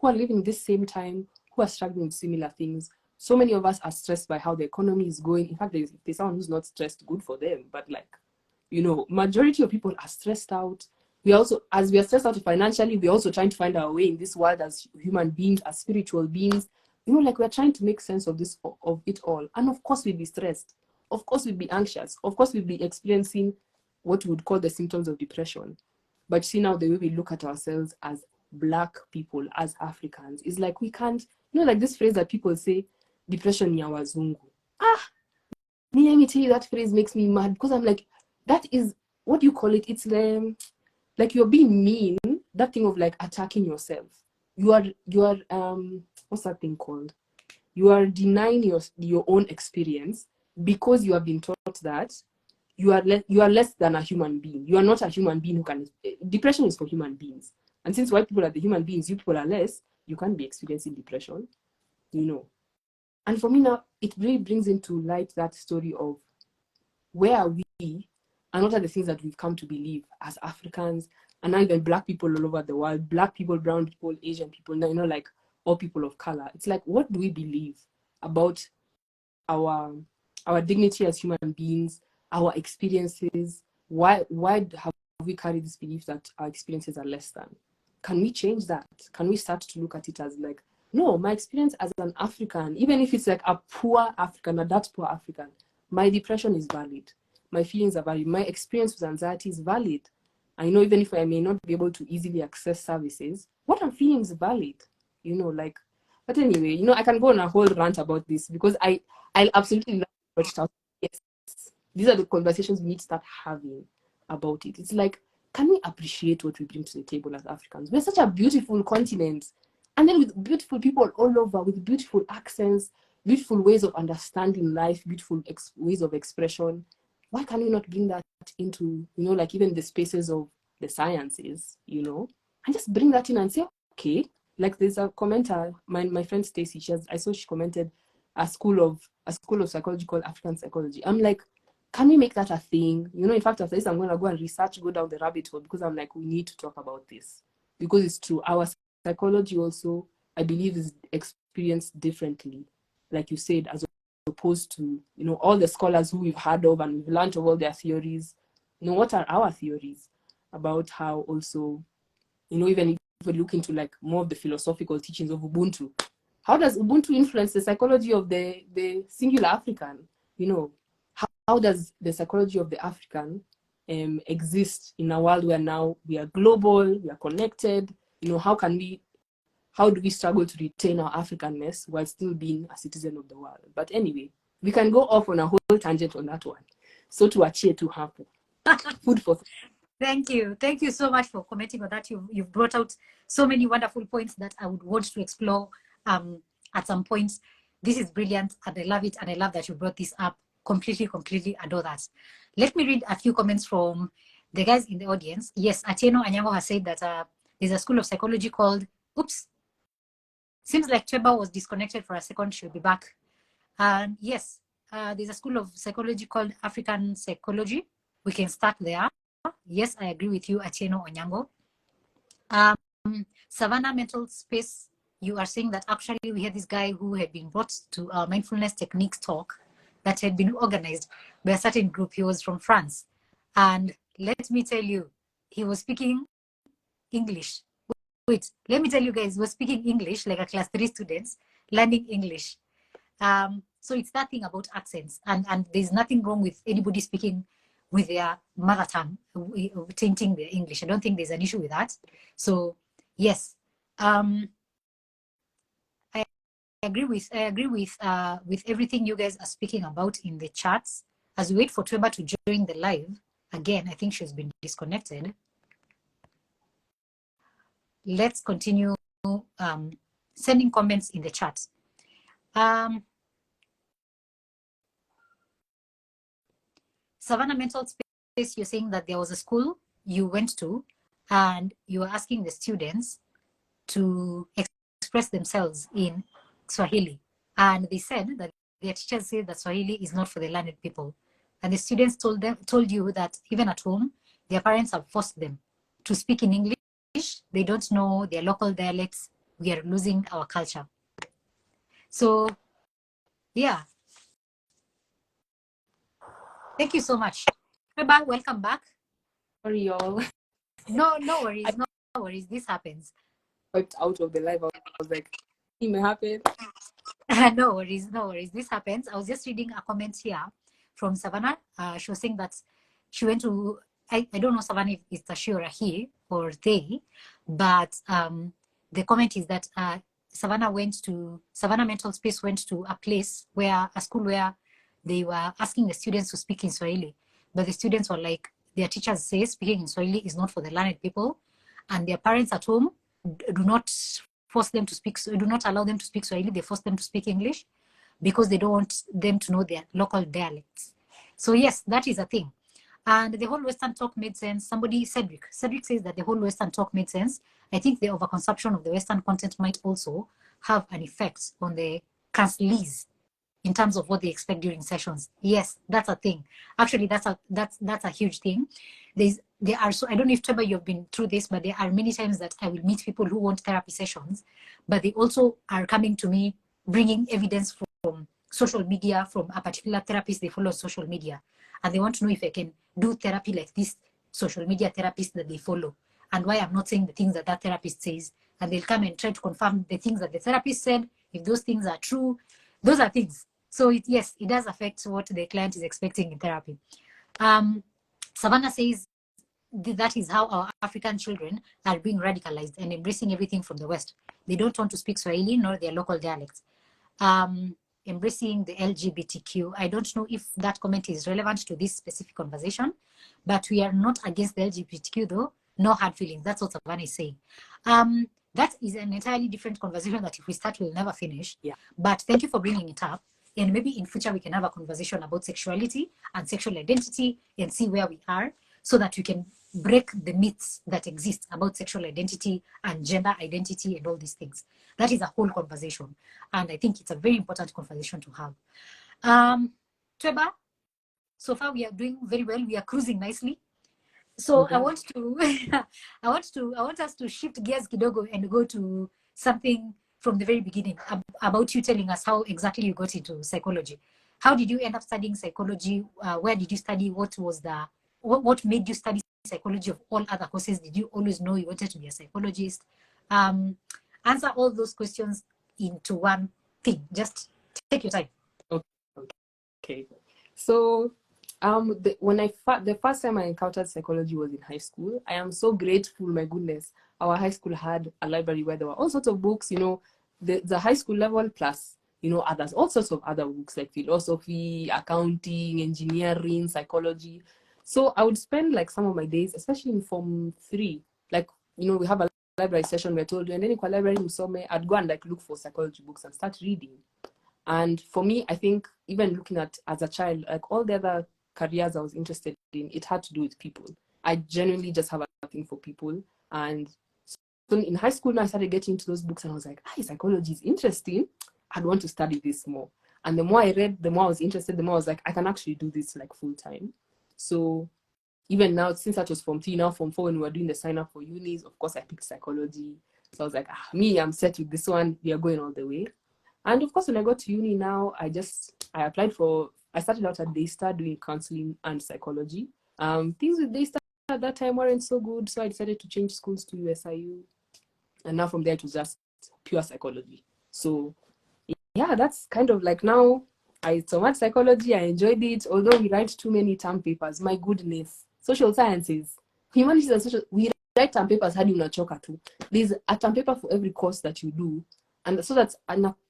living this same time, who are struggling with similar things. So many of us are stressed by how the economy is going. In fact, there's someone who's not stressed, good for them. But majority of people are stressed out. As we are stressed out financially, we're also trying to find our way in this world as human beings, as spiritual beings. We're trying to make sense of it all. And of course, we'll be stressed. Of course, we'll be anxious. Of course, we'll be experiencing what we would call the symptoms of depression. But see now, the way we look at ourselves as Black people, as Africans, is like we can't, like this phrase that people say, depression ni ya wazungu. Let me tell you, that phrase makes me mad, because I'm like, that is, what do you call it? It's like you're being mean, that thing of like attacking yourself. You are what's that thing called? You are denying your own experience because you have been taught that you are less than a human being. You are not a human being who can. Depression is for human beings, and since white people are the human beings, you people are less. You can't be experiencing depression, And for me now, it really brings into light that story of where are we, and what are the things that we've come to believe as Africans, and now even Black people all over the world, Black people, brown people, Asian people, like all people of color. It's like, what do we believe about our dignity as human beings, our experiences? Why have we carried this belief that our experiences are less than? Can we change that? Can we start to look at it as like, no, my experience as an African, even if it's like a poor African, or that poor African, my depression is valid. My feelings are valid. My experience with anxiety is valid. I know even if I may not be able to easily access services, what I'm feeling is valid. But anyway, I can go on a whole rant about this, because I absolutely love it. Yes, these are the conversations we need to start having about it. It's like, can we appreciate what we bring to the table as Africans? We're such a beautiful continent, and then with beautiful people all over, with beautiful accents, beautiful ways of understanding life, beautiful ways of expression. Why can we not bring that into, like even the spaces of the sciences, and just bring that in and say, okay, like there's a commenter, my friend Stacy, I saw she commented a school of psychology called African psychology. I'm like, can we make that a thing? In fact, after this, I'm going to go and research, go down the rabbit hole, because I'm like, we need to talk about this, because it's true. Our psychology also, I believe, is experienced differently, like you said, as opposed to, all the scholars who we've heard of and we've learned of all their theories. What are our theories about how also, even if we look into like more of the philosophical teachings of Ubuntu, how does Ubuntu influence the psychology of the singular African? How does the psychology of the African exist in a world where now we are global, we are connected? How do we struggle to retain our Africanness while still being a citizen of the world? But anyway, we can go off on a whole tangent on that one. So to achieve to happen. Food for thought. Thank you. Thank you so much for commenting on that. You've brought out so many wonderful points that I would want to explore at some point. This is brilliant, and I love it, and I love that you brought this up. Completely adore that. Let me read a few comments from the guys in the audience. Yes, Atieno Anyango has said that there's a school of psychology called, oops, seems like Tweba was disconnected for a second. She'll be back. And yes, there's a school of psychology called African Psychology. We can start there. Yes, I agree with you, Atieno Onyango. Savannah Mental Space, you are saying that actually we had this guy who had been brought to our mindfulness techniques talk that had been organized by a certain group. He was from France. And let me tell you, he was speaking English. Wait, let me tell you guys, he was speaking English like a class 3 students learning English. So it's that thing about accents, and there's nothing wrong with anybody speaking with their mother tongue, tainting their English. I don't think there's an issue with that. So yes, I agree with everything you guys are speaking about in the chats. As we wait for Tweba to join the live again, I think she's been disconnected. Let's continue sending comments in the chat. Savannah Mental Space, you're saying that there was a school you went to and you were asking the students to express themselves in Swahili. And they said that their teachers said that Swahili is not for the learned people. And the students told you that even at home, their parents have forced them to speak in English. They don't know their local dialects. We are losing our culture. So, yeah. Thank you so much. Tweba, welcome back. Sorry, y'all. No worries, no worries. This happens. Wiped out of the live. I was like, it may happen. No worries. This happens. I was just reading a comment here from Savannah. She was saying that she went to, I don't know, Savannah, if it's a she or a he or they, but the comment is that Savannah Mental Space went to a school where they were asking the students to speak in Swahili, but the students were like, their teachers say speaking in Swahili is not for the learned people, and their parents at home do not force them to speak, do not allow them to speak Swahili. They force them to speak English because they don't want them to know their local dialects. So yes, that is a thing. And the whole Western talk made sense. Cedric says that the whole Western talk made sense. I think the overconsumption of the Western content might also have an effect on the cancellees in terms of what they expect during sessions. Yes, that's a thing. Actually, that's a huge thing. So I don't know if Tweba, you've been through this, but there are many times that I will meet people who want therapy sessions, but they also are coming to me bringing evidence from social media, from a particular therapist they follow on social media, and they want to know if I can do therapy like this social media therapist that they follow, and why I'm not saying the things that that therapist says, and they'll come and try to confirm the things that the therapist said, if those things are true. Those are things. So yes, it does affect what the client is expecting in therapy. Savannah says that is how our African children are being radicalized and embracing everything from the West. They don't want to speak Swahili nor their local dialects. Embracing the LGBTQ. I don't know if that comment is relevant to this specific conversation, but we are not against the LGBTQ though. No hard feelings. That's what Savannah is saying. That is an entirely different conversation that if we start, we'll never finish. Yeah. But thank you for bringing it up. And maybe in future, we can have a conversation about sexuality and sexual identity and see where we are so that we can break the myths that exist about sexual identity and gender identity and all these things. That is a whole conversation. And I think it's a very important conversation to have. Tweba, so far we are doing very well. We are cruising nicely. So I want us to shift gears kidogo and go to something from the very beginning about you telling us how exactly you got into psychology. How did you end up studying psychology? Where did you study? What made you study psychology of all other courses? Did you always know you wanted to be a psychologist? Answer all those questions into one thing. Just take your time. Okay. So the first time I encountered psychology was in high school. I am so grateful, my goodness. Our high school had a library where there were all sorts of books, the high school level plus, all sorts of other books like philosophy, accounting, engineering, psychology. So I would spend like some of my days, especially in Form 3, like, we have a library session, we're told, and then in library musome, I'd go and like look for psychology books and start reading. And for me, I think even looking at as a child, like all the other careers I was interested in, it had to do with people. I genuinely just have a thing for people. And so in high school now I started getting into those books and I was like, psychology is interesting. I'd want to study this more. And the more I read, the more I was interested, the more I was like, I can actually do this like full time. So even now, since that was Form 3, now Form 4, when we were doing the sign up for unis, of course I picked psychology. So I was like, I'm set with this one. We are going all the way. And of course, when I got to uni now, I started out at Daystar doing counseling and psychology. Things with Daystar at that time weren't so good. So I decided to change schools to USIU. And now from there, it was just pure psychology. So yeah, that's kind of like now, it's so much psychology. I enjoyed it. Although we write too many term papers, my goodness. Social sciences, humanities and social, we write term papers hadi unachoka tu. There's a term paper for every course that you do. And so that's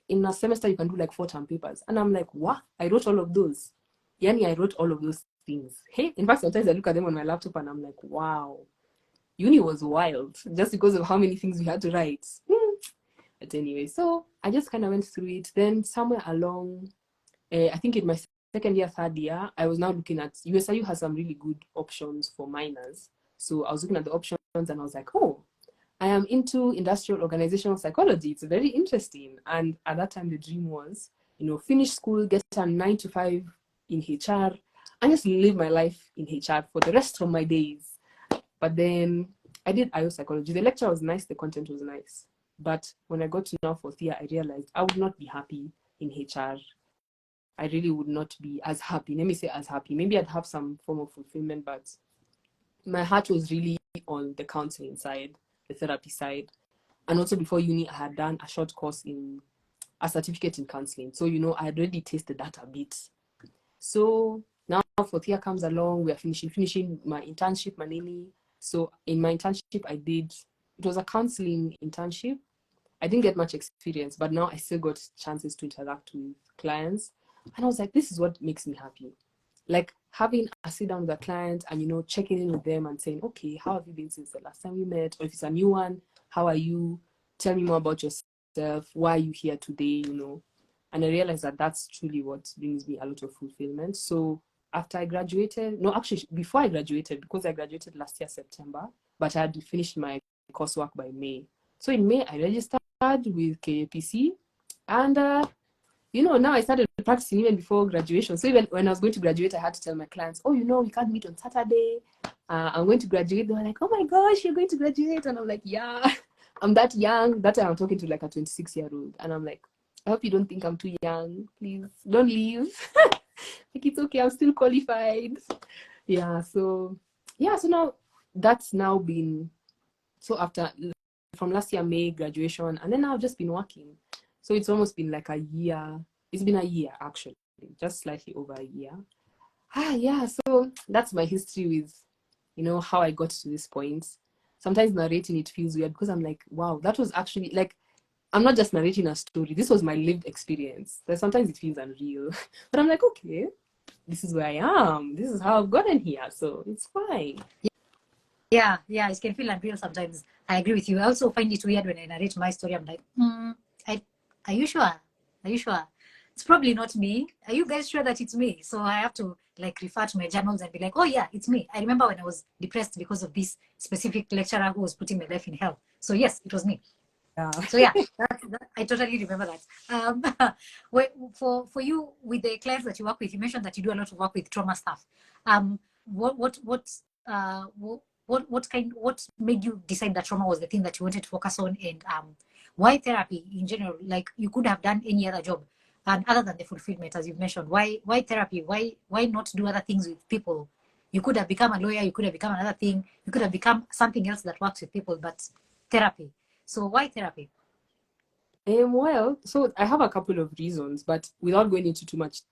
in a semester, you can do like 4 term papers. And I'm like, wow, I wrote all of those. Yani, I wrote all of those things. Hey, in fact, sometimes I look at them on my laptop and I'm like, wow, uni was wild just because of how many things we had to write. But anyway, so I just kind of went through it. Then somewhere along, I think in my second year, third year, I was now looking at, USIU has some really good options for minors. So I was looking at the options and I was like, oh, I am into industrial organizational psychology. It's very interesting. And at that time, the dream was, finish school, get a 9 to 5 in HR, and just live my life in HR for the rest of my days. But then I did IO psychology. The lecture was nice. The content was nice. But when I got to now 4th year, I realized I would not be happy in HR. I really would not be as happy. Let me say as happy. Maybe I'd have some form of fulfillment, but my heart was really on the counseling side, the therapy side. And also before uni, I had done a short course in a certificate in counseling. So, I had already tasted that a bit. So now 4th year comes along, we are finishing my internship, my Nini. So in my internship, it was a counseling internship. I didn't get much experience, but now I still got chances to interact with clients. And I was like, this is what makes me happy. Like having a sit down with a client and, checking in with them and saying, okay, how have you been since the last time we met? Or if it's a new one, how are you? Tell me more about yourself. Why are you here today? And I realized that that's truly what brings me a lot of fulfillment. So after I graduated, no, actually before I graduated, because I graduated last year, September, but I had finished my coursework by May. So in May, I registered with KAPC and, now I started practicing even before graduation. So even when I was going to graduate, I had to tell my clients, oh, we can't meet on Saturday. I'm going to graduate. They were like, oh my gosh, you're going to graduate. And I'm like, yeah, I'm that young. That time I'm talking to like a 26-year-old. And I'm like, I hope you don't think I'm too young. Please don't leave. Like, it's okay. I'm still qualified. Yeah. So now that's now been, so after, from last year, May graduation, and then I've just been working. So it's almost been like a year. It's been a year, actually, just slightly over a year. Yeah. So that's my history with, how I got to this point. Sometimes narrating it feels weird because I'm like, wow, that was actually like, I'm not just narrating a story. This was my lived experience. So sometimes it feels unreal. But I'm like, okay, this is where I am. This is how I've gotten here. So it's fine. Yeah, it can feel unreal sometimes. I agree with you. I also find it weird when I narrate my story. I'm like, are you sure? Are you sure? It's probably not me. Are you guys sure that it's me? So I have to like refer to my journals and be like, oh yeah, it's me. I remember when I was depressed because of this specific lecturer who was putting my life in hell. So yes, it was me. Yeah. So yeah, I totally remember that. For you with the clients that you work with, you mentioned that you do a lot of work with trauma stuff. What made you decide that trauma was the thing that you wanted to focus on, and why therapy in general? Like you could have done any other job, and other than the fulfillment, as you've mentioned, why therapy? Why not do other things with people? You could have become a lawyer, you could have become another thing, you could have become something else that works with people, but therapy. So why therapy? Well, so I have a couple of reasons, but without going into too much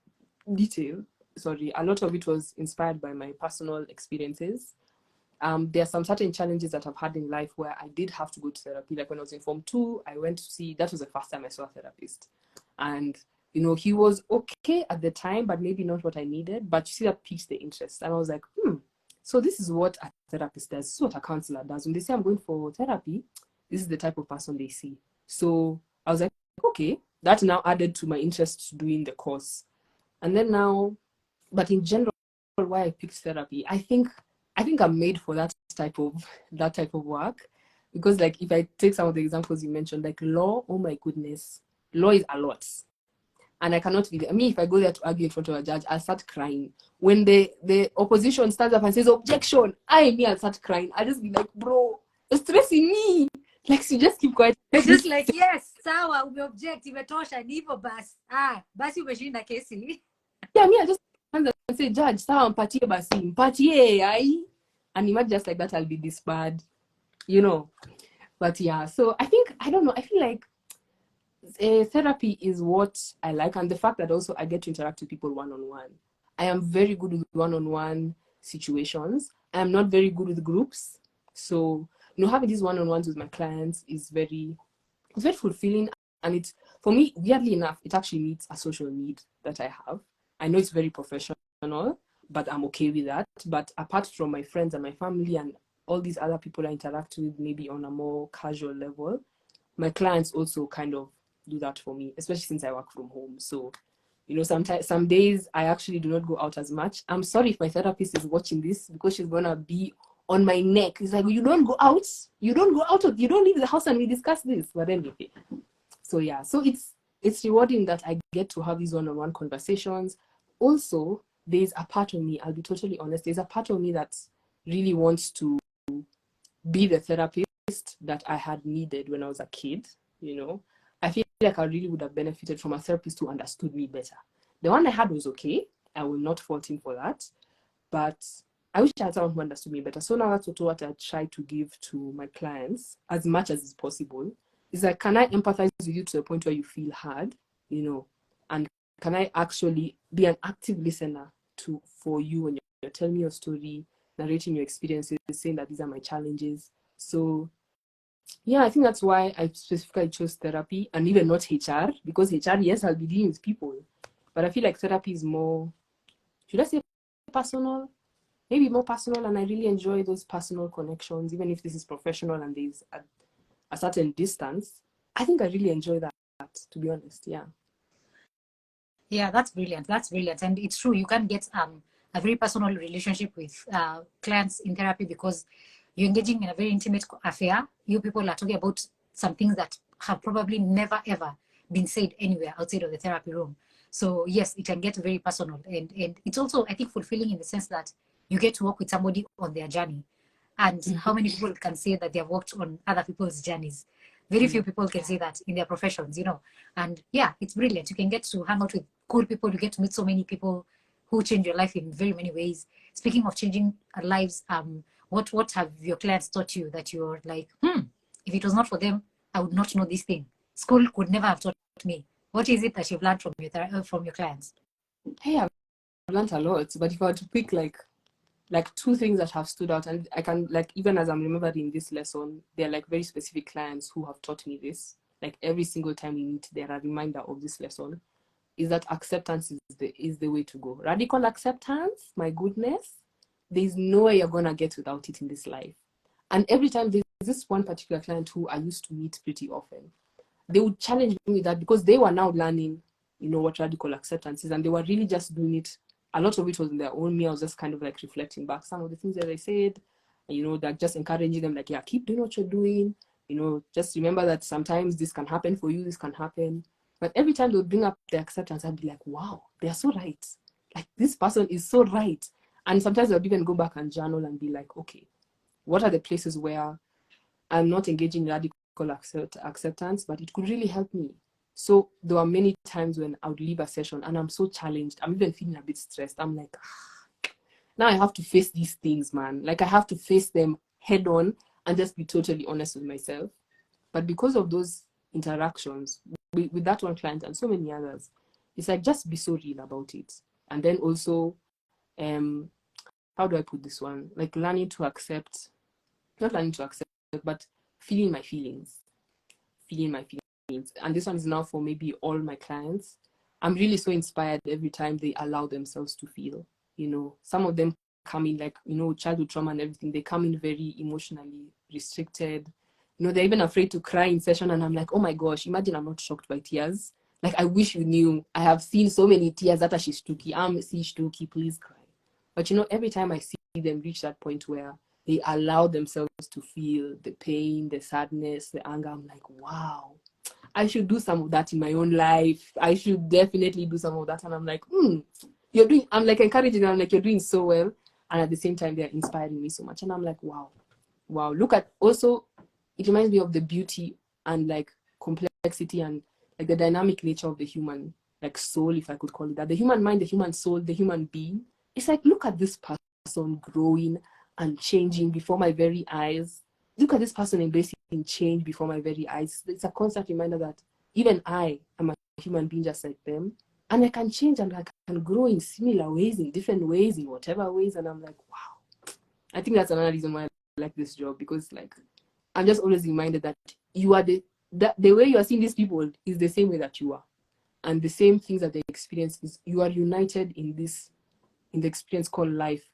detail, a lot of it was inspired by my personal experiences. There are some certain challenges that I've had in life where I did have to go to therapy. Like when I was in Form 2, I went to see, that was the first time I saw a therapist. And, he was okay at the time, but maybe not what I needed. But you see, that piqued the interest. And I was like, so this is what a therapist does. This is what a counselor does. When they say I'm going for therapy, this is the type of person they see. So I was like, okay, that now added to my interest doing the course. And then now, but in general, why I picked therapy, I think I'm made for that type of work. Because like if I take some of the examples you mentioned, like law, oh my goodness, law is a lot. And I cannot be there. I mean, if I go there to argue in front of a judge, I'll start crying. When the opposition stands up and says objection, I'll start crying. I'll just be like, bro, it's stressing me. Like, so just keep quiet. It's just like, yes, sawa, umeobject, imetosha, ni hivyo basi. Basi umeshinda kesi. Yeah, me, I just say, judge, sawa, mpatie basi, mpatie, ai. And imagine just like that, I'll be this bad, you know. But yeah, so I don't know, I feel like therapy is what I like, and the fact that also I get to interact with people one-on-one. I am very good with one-on-one situations. I am not very good with groups. So, having these one-on-ones with my clients is very fulfilling. And it's, for me, weirdly enough, it actually meets a social need that I have. I know it's very professional, but I'm okay with that. But apart from my friends and my family and all these other people I interact with, maybe on a more casual level, my clients also kind of do that for me, especially since I work from home. So, sometimes, some days I actually do not go out as much. I'm sorry if my therapist is watching this, because she's gonna be on my neck. It's like, you don't go out, you don't leave the house and we discuss this. But anyway, so yeah, so it's rewarding that I get to have these one-on-one conversations. Also, there's a part of me, I'll be totally honest, there's a part of me that really wants to be the therapist that I had needed when I was a kid. I feel like I really would have benefited from a therapist who understood me better. The one I had was okay. I will not fault him for that. But I wish I had someone who understood me better. So now that's what I try to give to my clients as much as is possible. It's like, can I empathize with you to the point where you feel hard, and can I actually be an active listener for you when you're telling me your story, narrating your experiences, saying that these are my challenges. So yeah, I think that's why I specifically chose therapy and even not HR, because HR, yes, I'll be dealing with people, but I feel like therapy is more, should I say personal? Maybe more personal, and I really enjoy those personal connections, even if this is professional and there's a certain distance. I think I really enjoy that, to be honest. Yeah. Yeah, that's brilliant. That's brilliant. And it's true, you can get a very personal relationship with clients in therapy because you're engaging in a very intimate affair. You people are talking about some things that have probably never, ever been said anywhere outside of the therapy room. So yes, it can get very personal. And it's also, I think, fulfilling in the sense that you get to work with somebody on their journey. And how many people can say that they have worked on other people's journeys? Very few people can say that in their professions, And yeah, it's brilliant. You can get to hang out with cool people. You get to meet so many people who change your life in very many ways. Speaking of changing lives, what have your clients taught you that you're like, if it was not for them, I would not know this thing. School could never have taught me. What is it that you've learned from your clients? Hey, I've learned a lot, but if I were to pick like two things that have stood out, and I can, like, even as I'm remembering this lesson, they're like very specific clients who have taught me this. Like every single time we meet, they're a reminder of this lesson, is that acceptance is the way to go. Radical acceptance, my goodness, there's no way you're gonna get without it in this life. And every time, there's this one particular client who I used to meet pretty often. They would challenge me with that because they were now learning, what radical acceptance is, and they were really just doing it. A lot of it was in their own. Me, I was just kind of like reflecting back some of the things that they said, like just encouraging them, like, yeah, keep doing what you're doing. Just remember that sometimes this can happen for you, this can happen. But every time they would bring up the acceptance, I'd be like, wow, they're so right. Like, this person is so right. And sometimes I would even go back and journal and be like, okay, what are the places where I'm not engaging in radical acceptance, but it could really help me. So there were many times when I would leave a session and I'm so challenged. I'm even feeling a bit stressed. I'm like, now I have to face these things, man. Like, I have to face them head on and just be totally honest with myself. But because of those interactions with that one client and so many others, it's like, just be so real about it. And then also, how do I put this one? Like, not learning to accept, but feeling my feelings. And this one is now for maybe all my clients. I'm really so inspired every time they allow themselves to feel. Some of them come in like, childhood trauma and everything. They come in very emotionally restricted. You know, they're even afraid to cry in session, and I'm like, oh my gosh, imagine I'm not shocked by tears. Like, I wish you knew. I have seen so many tears that are shtuki. I'm see shtuki, please cry. But you know, every time I see them reach that point where they allow themselves to feel the pain, the sadness, the anger, I'm like, wow, I should do some of that in my own life. I should definitely do some of that. And I'm like, you're doing, I'm like encouraging them, I'm like, you're doing so well. And at the same time, they're inspiring me so much. And I'm like, wow, look at, also, it reminds me of the beauty and like complexity and like the dynamic nature of the human, like soul, if I could call it that. The human mind, the human soul, the human being. It's like, look at this person growing and changing before my very eyes. Look at this person embracing change before my very eyes. It's a constant reminder that even I am a human being just like them. And I can change and I can grow in similar ways, in different ways, in whatever ways. And I'm like, wow. I think that's another reason why I like this job, because like I'm just always reminded that you are the way you are seeing these people is the same way that you are. And the same things that they experience is you are united in the experience called life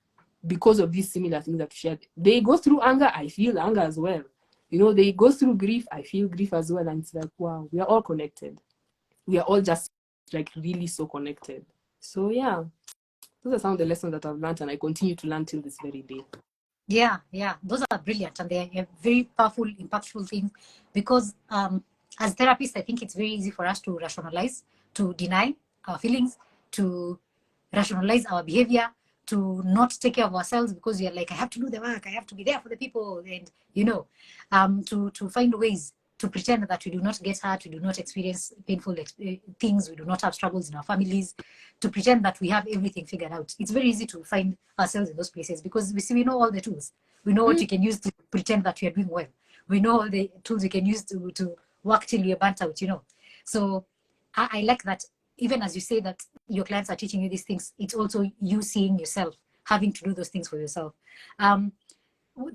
because of these similar things that you shared. They go through anger, I feel anger as well. You know, they go through grief, I feel grief as well. And it's like, wow, we are all connected. We are all just like really so connected. So yeah, those are some of the lessons that I've learned, and I continue to learn till this very day. Yeah, those are brilliant, and they're very powerful, impactful things, because as therapists, I think it's very easy for us to rationalize, to deny our feelings, to rationalize our behavior, to not take care of ourselves because we are like, I have to do the work, I have to be there for the people, and you know, to find ways to pretend that we do not get hurt, we do not experience painful things, we do not have struggles in our families, to pretend that we have everything figured out. It's very easy to find ourselves in those places because we know all the tools. We know what we can use to pretend that we are doing well. We know all the tools we can use to work till we are burnt out, you know. So I like that, even as you say that your clients are teaching you these things, it's also you seeing yourself having to do those things for yourself.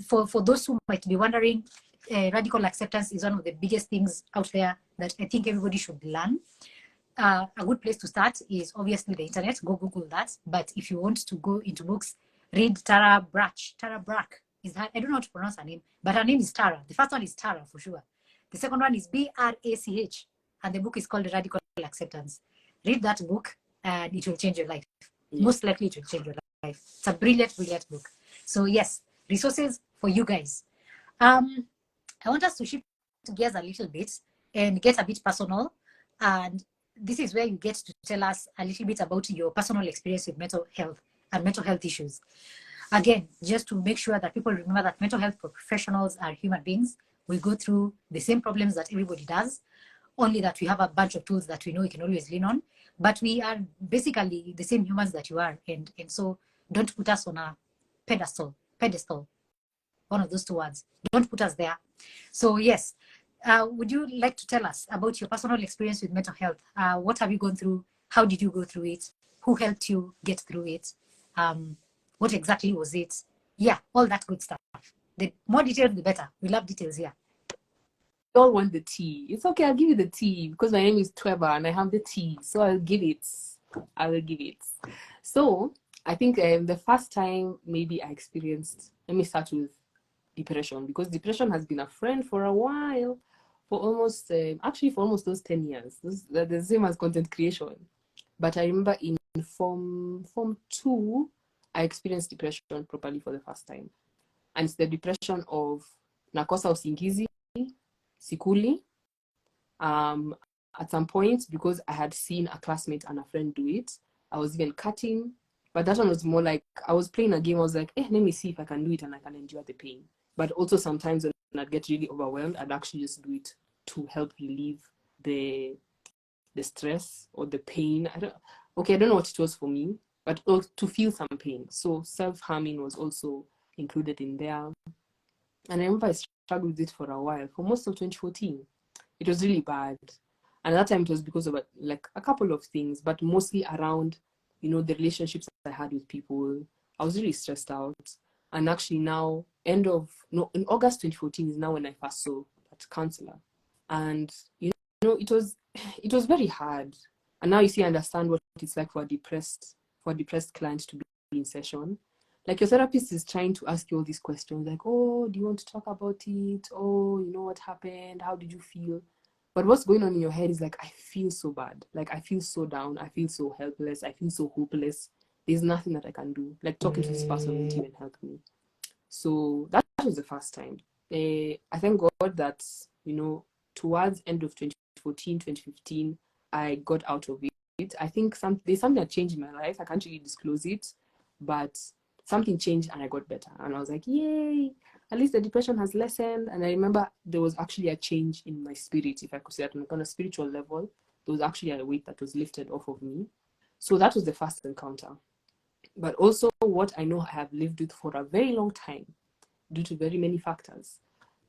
For those who might be wondering, radical acceptance is one of the biggest things out there that I think everybody should learn. A good place to start is obviously the internet. Go Google that. But if you want to go into books, read Tara Brach. Tara Brach is that, I don't know how to pronounce her name, but her name is Tara. The first one is Tara for sure. The second one is Brach, and the book is called Radical Acceptance. Read that book, and it will change your life. Yeah. Most likely, it will change your life. It's a brilliant book. So yes, resources for you guys. I want us to shift gears a little bit and get a bit personal. And this is where you get to tell us a little bit about your personal experience with mental health and mental health issues. Again, just to make sure that people remember that mental health professionals are human beings. We go through the same problems that everybody does, only that we have a bunch of tools that we know we can always lean on. But we are basically the same humans that you are. And so don't put us on a pedestal, one of those two words. Don't put us there. So yes, would you like to tell us about your personal experience with mental health? What have you gone through? How did you go through it? Who helped you get through it? What exactly was it? Yeah, all that good stuff. The more details, the better. We love details here. You all want the tea. It's okay, I'll give you the tea because my name is Tweba and I have the tea. So I'll give it. So I think the first time maybe I experienced, let me start with depression, because depression has been a friend for a while, for almost those 10 years. The same as content creation. But I remember in form 2, I experienced depression properly for the first time. And it's the depression of nakosa usingizi, sikuli, at some point, because I had seen a classmate and a friend do it. I was even cutting, but that one was more like, I was playing a game, I was like, let me see if I can do it and I can endure the pain. But also sometimes when I'd get really overwhelmed, I'd actually just do it to help relieve the stress or the pain. I don't know what it was for me, but to feel some pain. So self-harming was also included in there. And I remember I struggled with it for a while, for most of 2014. It was really bad. And at that time it was because of like a couple of things, but mostly around, the relationships I had with people. I was really stressed out. And actually now, in August 2014 is now when I first saw that counselor. And, it was very hard. And now I understand what it's like for a depressed client to be in session. like your therapist is trying to ask you all these questions, like, oh, do you want to talk about it? Oh, you know what happened? How did you feel? But what's going on in your head is like, I feel so bad. Like, I feel so down. I feel so helpless. I feel so hopeless. There's nothing that I can do. Like, talking to this person won't even help me. So that was the first time. I thank God that, you know, towards end of 2014, 2015, I got out of it. I think there's something that changed in my life. I can't really disclose it, but something changed and I got better. And I was like, yay, at least the depression has lessened. And I remember there was actually a change in my spirit, if I could say that, on a spiritual level. There was actually a weight that was lifted off of me. So that was the first encounter. But also what I know I have lived with for a very long time, due to very many factors,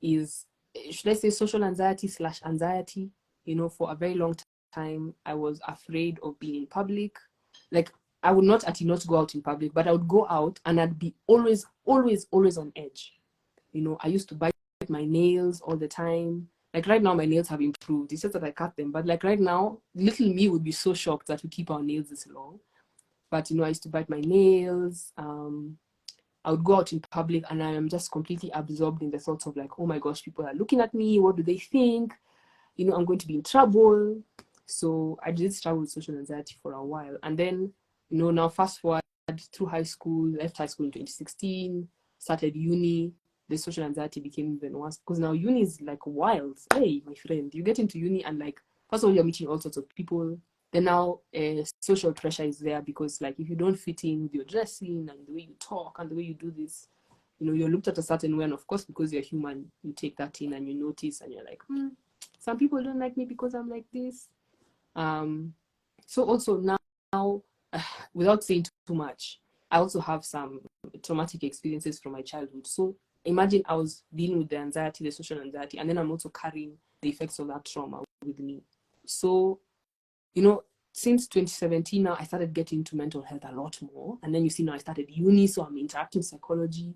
is, should I say, social anxiety/anxiety. You know, for a very long time, I was afraid of being in public. Like, I would not go out in public, but I would go out and I'd be always on edge. You know, I used to bite my nails all the time. Like right now, my nails have improved. It's just that I cut them. But like right now, little me would be so shocked that we keep our nails this long. But, you know, I used to bite my nails. I would go out in public and I am just completely absorbed in the thoughts of like, oh my gosh, people are looking at me. What do they think? You know, I'm going to be in trouble. So I did struggle with social anxiety for a while. And then, you know, now fast forward through high school, left high school in 2016, started uni, the social anxiety became even worse because now uni is like wild. Hey, my friend, you get into uni and like, first of all, you're meeting all sorts of people. Then now social pressure is there because like if you don't fit in with your dressing and the way you talk and the way you do this, you know, you're looked at a certain way. And of course, because you're human, you take that in and you notice and you're like, some people don't like me because I'm like this. So also now, without saying too much, I also have some traumatic experiences from my childhood. So imagine I was dealing with the anxiety, the social anxiety, and then I'm also carrying the effects of that trauma with me. So, you know, since 2017 now, I started getting into mental health a lot more. And then you see now I started uni, so I'm interacting psychology.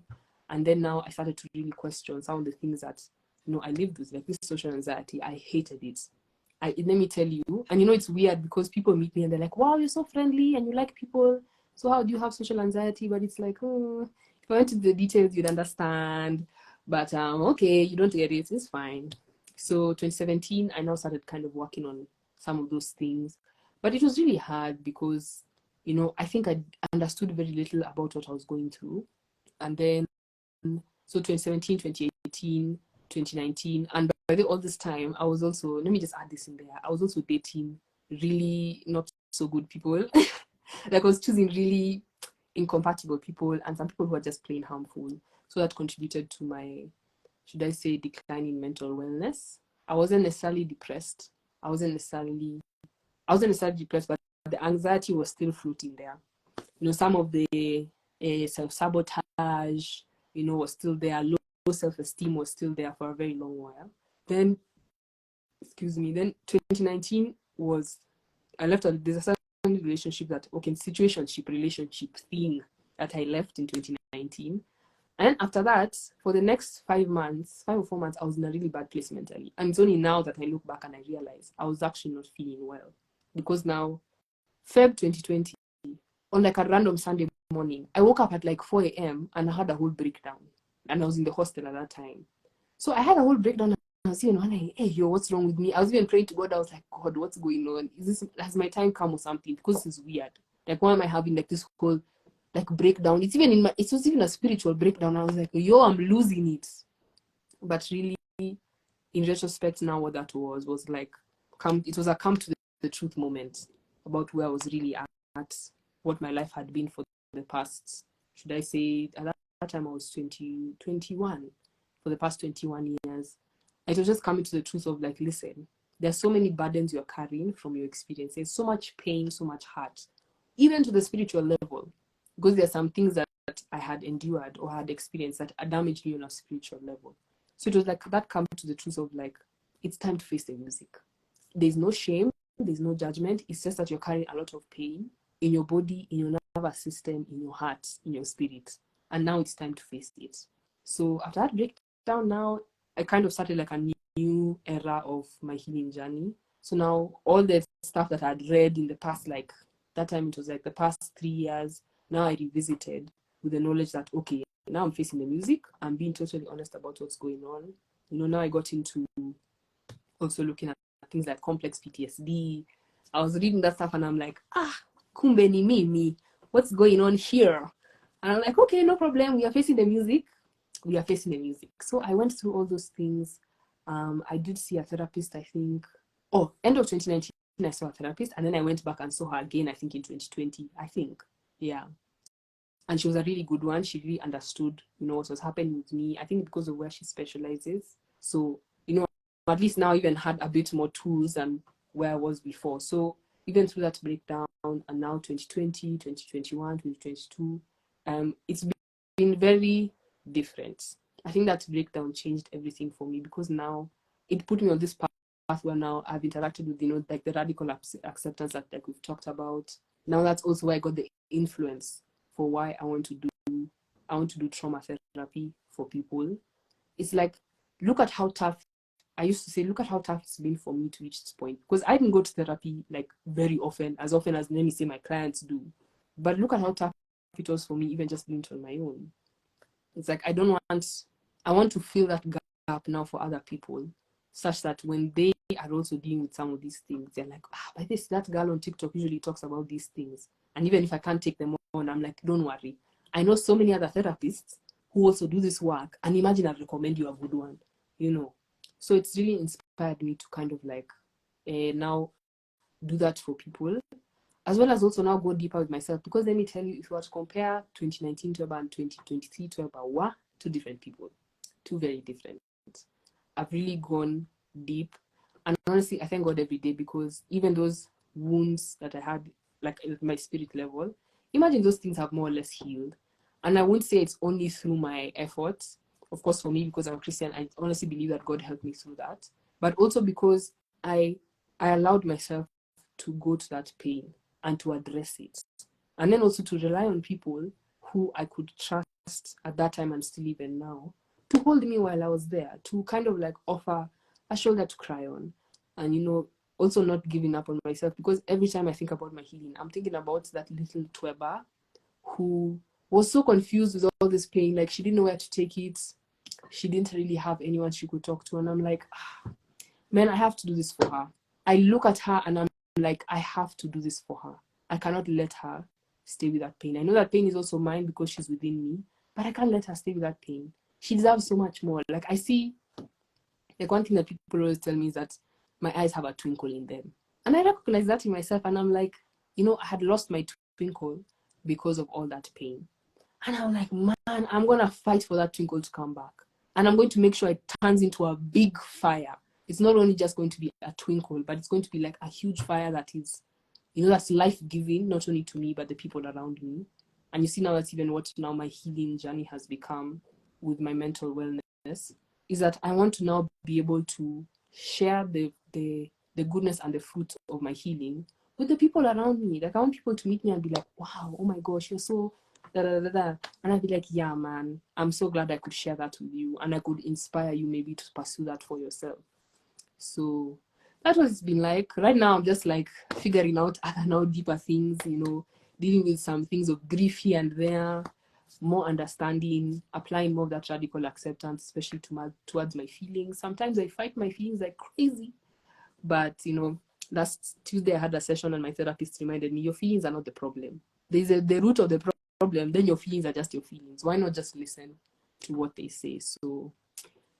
And then now I started to really question some of the things that, you know, I lived with, like this social anxiety. I hated it. Let me tell you, and you know, it's weird because people meet me and they're like, wow, you're so friendly and you like people. So how do you have social anxiety? But it's like, oh, if I went into the details, you'd understand. But okay, you don't get it. It's fine. So 2017, I now started kind of working on some of those things. But it was really hard because, you know, I think I understood very little about what I was going through. And then, so 2017, 2018, 2019, and by all this time, I was also, let me just add this in there, I was also dating really not so good people. Like I was choosing really incompatible people and some people who are just plain harmful. So that contributed to my, should I say, decline in mental wellness. I wasn't necessarily depressed. I wasn't necessarily depressed, but the anxiety was still floating there. You know, some of the self-sabotage, you know, was still there. Low self-esteem was still there for a very long while. Then 2019 was, I left there's a certain relationship that, okay, relationship thing that I left in 2019. And then after that, for the next 5 or 4 months, I was in a really bad place mentally. And it's only now that I look back and I realize I was actually not feeling well. Because now, Feb 2020, on like a random Sunday morning, I woke up at like 4 a.m. and I had a whole breakdown. And I was in the hostel at that time. So I had a whole breakdown. I was even wondering, hey, yo, what's wrong with me? I was even praying to God. I was like, God, what's going on? Has my time come or something? Because this is weird. Like, why am I having like this whole like breakdown? It was even a spiritual breakdown. I was like, yo, I'm losing it. But really, in retrospect now, what that was like, it was a come to the truth moment about where I was really at, what my life had been for the past, should I say, at that time I was 21, for the past 21 years. It was just coming to the truth of like, listen, there's so many burdens you're carrying from your experiences, so much pain, so much hurt, even to the spiritual level, because there's some things that I had endured or had experienced that damaged me on a spiritual level. So it was like that come to the truth of like, it's time to face the music. There's no shame, there's no judgment. It's just that you're carrying a lot of pain in your body, in your nervous system, in your heart, in your spirit. And now it's time to face it. So after that breakdown, now I kind of started like a new era of my healing journey. So now all the stuff that I had read in the past, like that time it was like the past 3 years, now I revisited with the knowledge that, okay, now I'm facing the music, I'm being totally honest about what's going on. Now I got into also looking at things like complex PTSD. I was reading that stuff and I'm like, kumbe ni mimi, what's going on here? And I'm like, okay, no problem, we are facing the music. So I went through all those things. I did see a therapist, I think. End of 2019, I saw a therapist, and then I went back and saw her again, I think in 2020, I think. Yeah. And she was a really good one. She really understood, what was happening with me. I think because of where she specializes. So, at least now I even had a bit more tools than where I was before. So even through that breakdown, and now 2020, 2021, 2022, it's been very different. I think that breakdown changed everything for me, because now it put me on this path where now I've interacted with, like the radical acceptance that like we've talked about. Now that's also where I got the influence for why I want to do trauma therapy for people. It's like, look at how tough, I used to say, look at how tough it's been for me to reach this point. Because I didn't go to therapy like very often as let me say my clients do. But look at how tough it was for me, even just doing it on my own. It's like, I want to fill that gap now for other people, such that when they are also dealing with some of these things, they're like, by this, that girl on TikTok usually talks about these things. And even if I can't take them on, I'm like, don't worry. I know so many other therapists who also do this work, and imagine I'd recommend you a good one, So it's really inspired me to kind of like now do that for people, as well as also now go deeper with myself. Because let me tell you, if you were to compare 2019 Tweba and 2023 Tweba, two different people, two very different. I've really gone deep, and honestly, I thank God every day, because even those wounds that I had, like at my spirit level, imagine those things have more or less healed. And I won't say it's only through my efforts. Of course, for me, because I'm a Christian, I honestly believe that God helped me through that. But also because I allowed myself to go to that pain and to address it. And then also to rely on people who I could trust at that time and still even now, to hold me while I was there, to kind of like offer a shoulder to cry on. And, also not giving up on myself, because every time I think about my healing, I'm thinking about that little Tweba who was so confused with all this pain. Like, she didn't know where to take it. She didn't really have anyone she could talk to. And I'm like, man, I have to do this for her. I look at her and I'm like, I have to do this for her. I cannot let her stay with that pain. I know that pain is also mine because she's within me, but I can't let her stay with that pain. She deserves so much more. Like, I see, like, one thing that people always tell me is that my eyes have a twinkle in them. And I recognize that in myself, and I'm like, I had lost my twinkle because of all that pain. And I'm like, man, I'm going to fight for that twinkle to come back. And I'm going to make sure it turns into a big fire. It's not only just going to be a twinkle, but it's going to be like a huge fire that is, that's life-giving, not only to me, but the people around me. And you see now that's even what now my healing journey has become with my mental wellness, is that I want to now be able to share the goodness and the fruit of my healing with the people around me. Like, I want people to meet me and be like, wow, oh my gosh, you're so da, da, da, da. And I'd be like, yeah, man, I'm so glad I could share that with you, and I could inspire you maybe to pursue that for yourself. So that's what it's been like. Right now, I'm just like figuring out other now deeper things, dealing with some things of grief here and there, more understanding, applying more of that radical acceptance, especially towards my feelings. Sometimes I fight my feelings like crazy, but last Tuesday I had a session and my therapist reminded me, your feelings are not the problem. There's the root of the problem, then your feelings are just your feelings. Why not just listen to what they say? So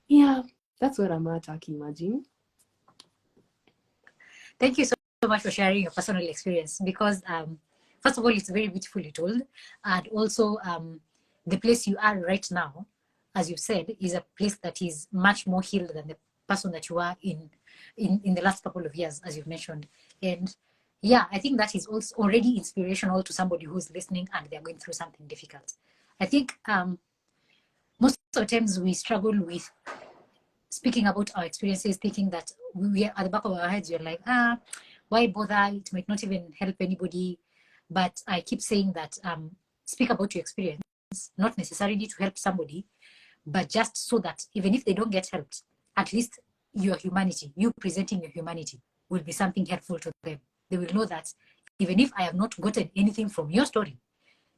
yeah, that's where I'm at, Aki, imagine. Thank you so much for sharing your personal experience, because first of all, it's very beautifully told, and also the place you are right now, as you said, is a place that is much more healed than the person that you are in the last couple of years, as you've mentioned. And yeah, I think that is also already inspirational to somebody who's listening and they're going through something difficult. I think most of the times we struggle with speaking about our experiences, thinking that we are at the back of our heads, we're like, why bother? It might not even help anybody. But I keep saying that speak about your experience, not necessarily to help somebody, but just so that even if they don't get helped, at least your humanity, you presenting your humanity, will be something helpful to them. They will know that even if I have not gotten anything from your story,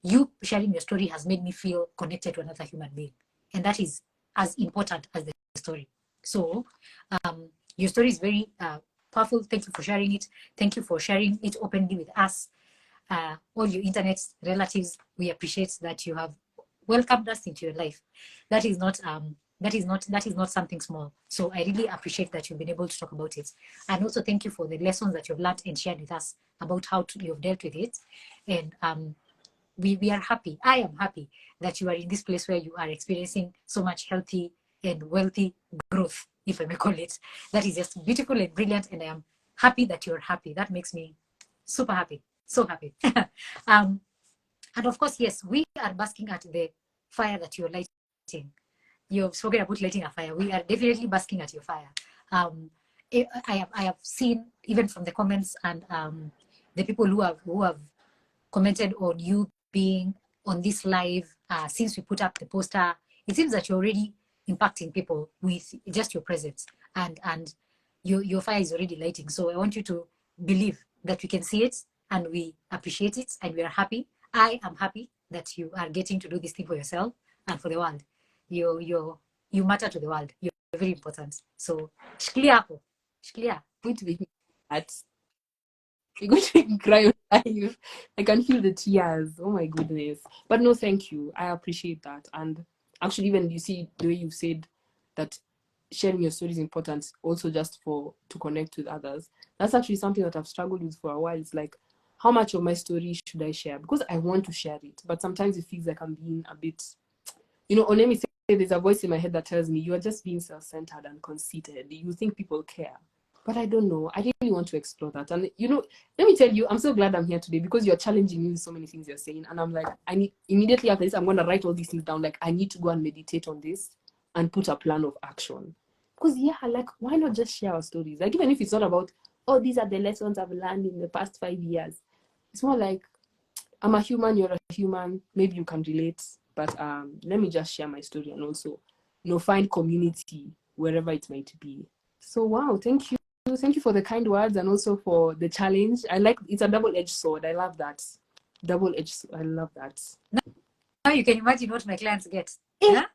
you sharing your story has made me feel connected to another human being. And that is as important as the story. So your story is very powerful. Thank you for sharing it. Thank you for sharing it openly with us. All your internet relatives, we appreciate that you have welcomed us into your life. That is not something small. So I really appreciate that you've been able to talk about it. And also thank you for the lessons that you've learned and shared with us about how you've dealt with it. And we are happy. I am happy that you are in this place where you are experiencing so much healthy and wealthy growth, if I may call it. That is just beautiful and brilliant, and I am happy that you're happy. That makes me super happy, so happy. And of course, yes, we are basking at the fire that you're lighting. You've spoken about lighting a fire. We are definitely basking at your fire. I have seen, even from the comments and the people who have commented on you being on this live since we put up the poster, it seems that you're already impacting people with just your presence, and your fire is already lighting. So I want you to believe that we can see it, and we appreciate it, and we are happy. I am happy that you are getting to do this thing for yourself and for the world. You matter to the world. You're very important. So shklia. Going to make me that. You're going to make me cry on live. I can feel the tears. Oh my goodness. But no, thank you. I appreciate that. And actually, even you see the way you've said that sharing your story is important also just to connect with others. That's actually something that I've struggled with for a while. It's like, how much of my story should I share? Because I want to share it, but sometimes it feels like I'm being a bit, or let me say, there's a voice in my head that tells me you are just being self-centered and conceited. You think people care. But I don't know. I really want to explore that. And, let me tell you, I'm so glad I'm here today because you're challenging me with so many things you're saying. And I'm like, immediately after this, I'm going to write all these things down. Like, I need to go and meditate on this and put a plan of action. Because, like, why not just share our stories? Like, even if it's not about, oh, these are the lessons I've learned in the past 5 years. It's more like, I'm a human, you're a human. Maybe you can relate. But let me just share my story and also, find community wherever it might be. So, wow, thank you. Thank you for the kind words and also for the challenge. It's a double-edged sword. I love that. Double-edged. I love that. Now you can imagine what my clients get. Yeah?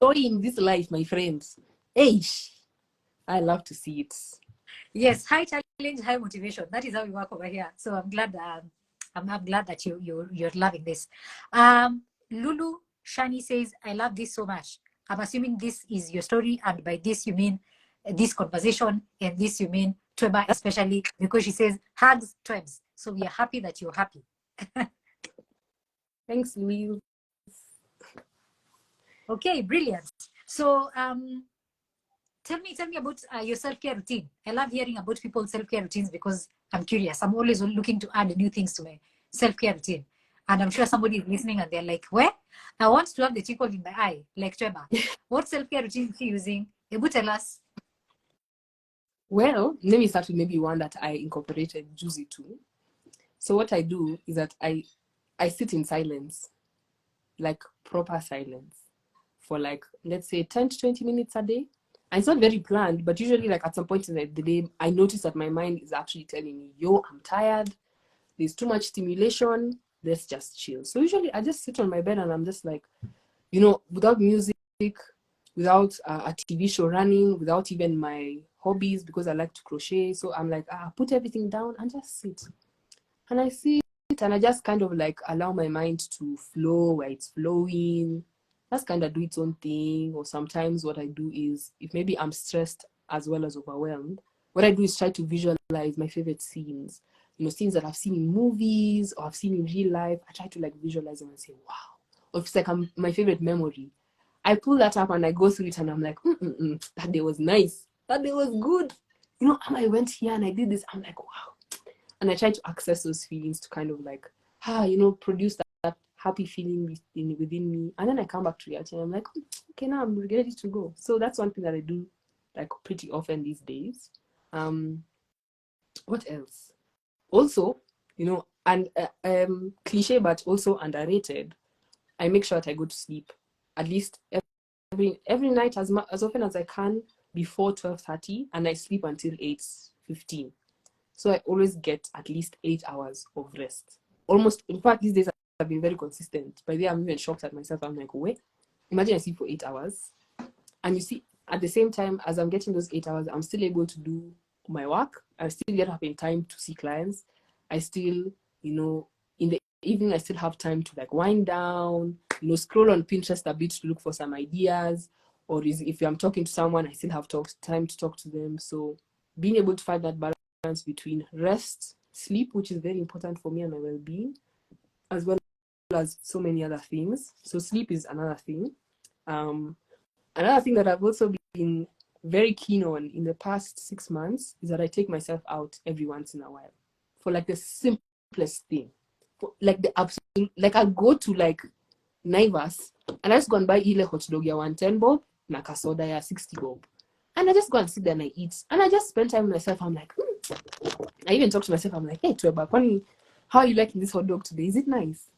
Enjoying this life, my friends. I love to see it. Yes, high challenge, high motivation. That is how we work over here. So I'm glad. I'm glad that you're loving this. Lulu Shani says, "I love this so much. I'm assuming this is your story, and by this you mean this conversation, and this you mean Tweba especially, because she says hugs, Twebs. So we are happy that you're happy." Thanks, Louise. Okay, brilliant. So tell me about your self-care routine. I love hearing about people's self-care routines because I'm curious. I'm always looking to add new things to my self-care routine. And I'm sure somebody is listening and they're like, where? I want to have the tickle in my eye, like Tweba. What self-care routine is she using? Ebu, tell us. Well, let me start with maybe one that I incorporated Juicy too. So what I do is that I sit in silence, like proper silence, for like, let's say 10 to 20 minutes a day. And it's not very planned, but usually like at some point in the day, I notice that my mind is actually telling me, yo, I'm tired. There's too much stimulation. Let's just chill. So usually I just sit on my bed and I'm just like, without music, without a TV show running, without even my hobbies, because I like to crochet. So I'm like, put everything down and just sit. And I sit and I just kind of like allow my mind to flow where it's flowing. Just kind of do its own thing. Or sometimes what I do is, if maybe I'm stressed as well as overwhelmed, what I do is try to visualize my favorite scenes. Scenes that I've seen in movies or I've seen in real life. I try to like visualize them and say, wow. Or if it's like my favorite memory, I pull that up and I go through it and I'm like, that day was nice. That day was good. I went here and I did this. I'm like, wow. And I try to access those feelings to kind of like, produce that happy feeling within me. And then I come back to reality and I'm like, okay, now I'm ready to go. So that's one thing that I do like pretty often these days. What else? Also, and cliche, but also underrated, I make sure that I go to sleep at least every night as often as I can before 12:30, and I sleep until 8:15. So I always get at least 8 hours of rest. Almost, in fact, these days I've been very consistent. By the way, I'm even shocked at myself. I'm like, wait, imagine I sleep for 8 hours. And you see, at the same time, as I'm getting those 8 hours, I'm still able to do my work. I still get up in time to see clients. I still, in the evening, I still have time to like wind down, scroll on Pinterest a bit to look for some ideas. Or if I'm talking to someone, I still have time to talk to them. So being able to find that balance between rest, sleep, which is very important for me and my well-being, as well as so many other things. So sleep is another thing. Another thing that I've also been very keen on in the past 6 months is that I take myself out every once in a while for like the simplest thing. For like the absolute, like I go to like Naivas and I just go and buy ile hot dog ya 110 bob, na kasoda ya 60 bob. And I just go and sit there and I eat. And I just spend time with myself. I'm like, I even talk to myself. I'm like, hey, Tweba, how are you liking this hot dog today? Is it nice?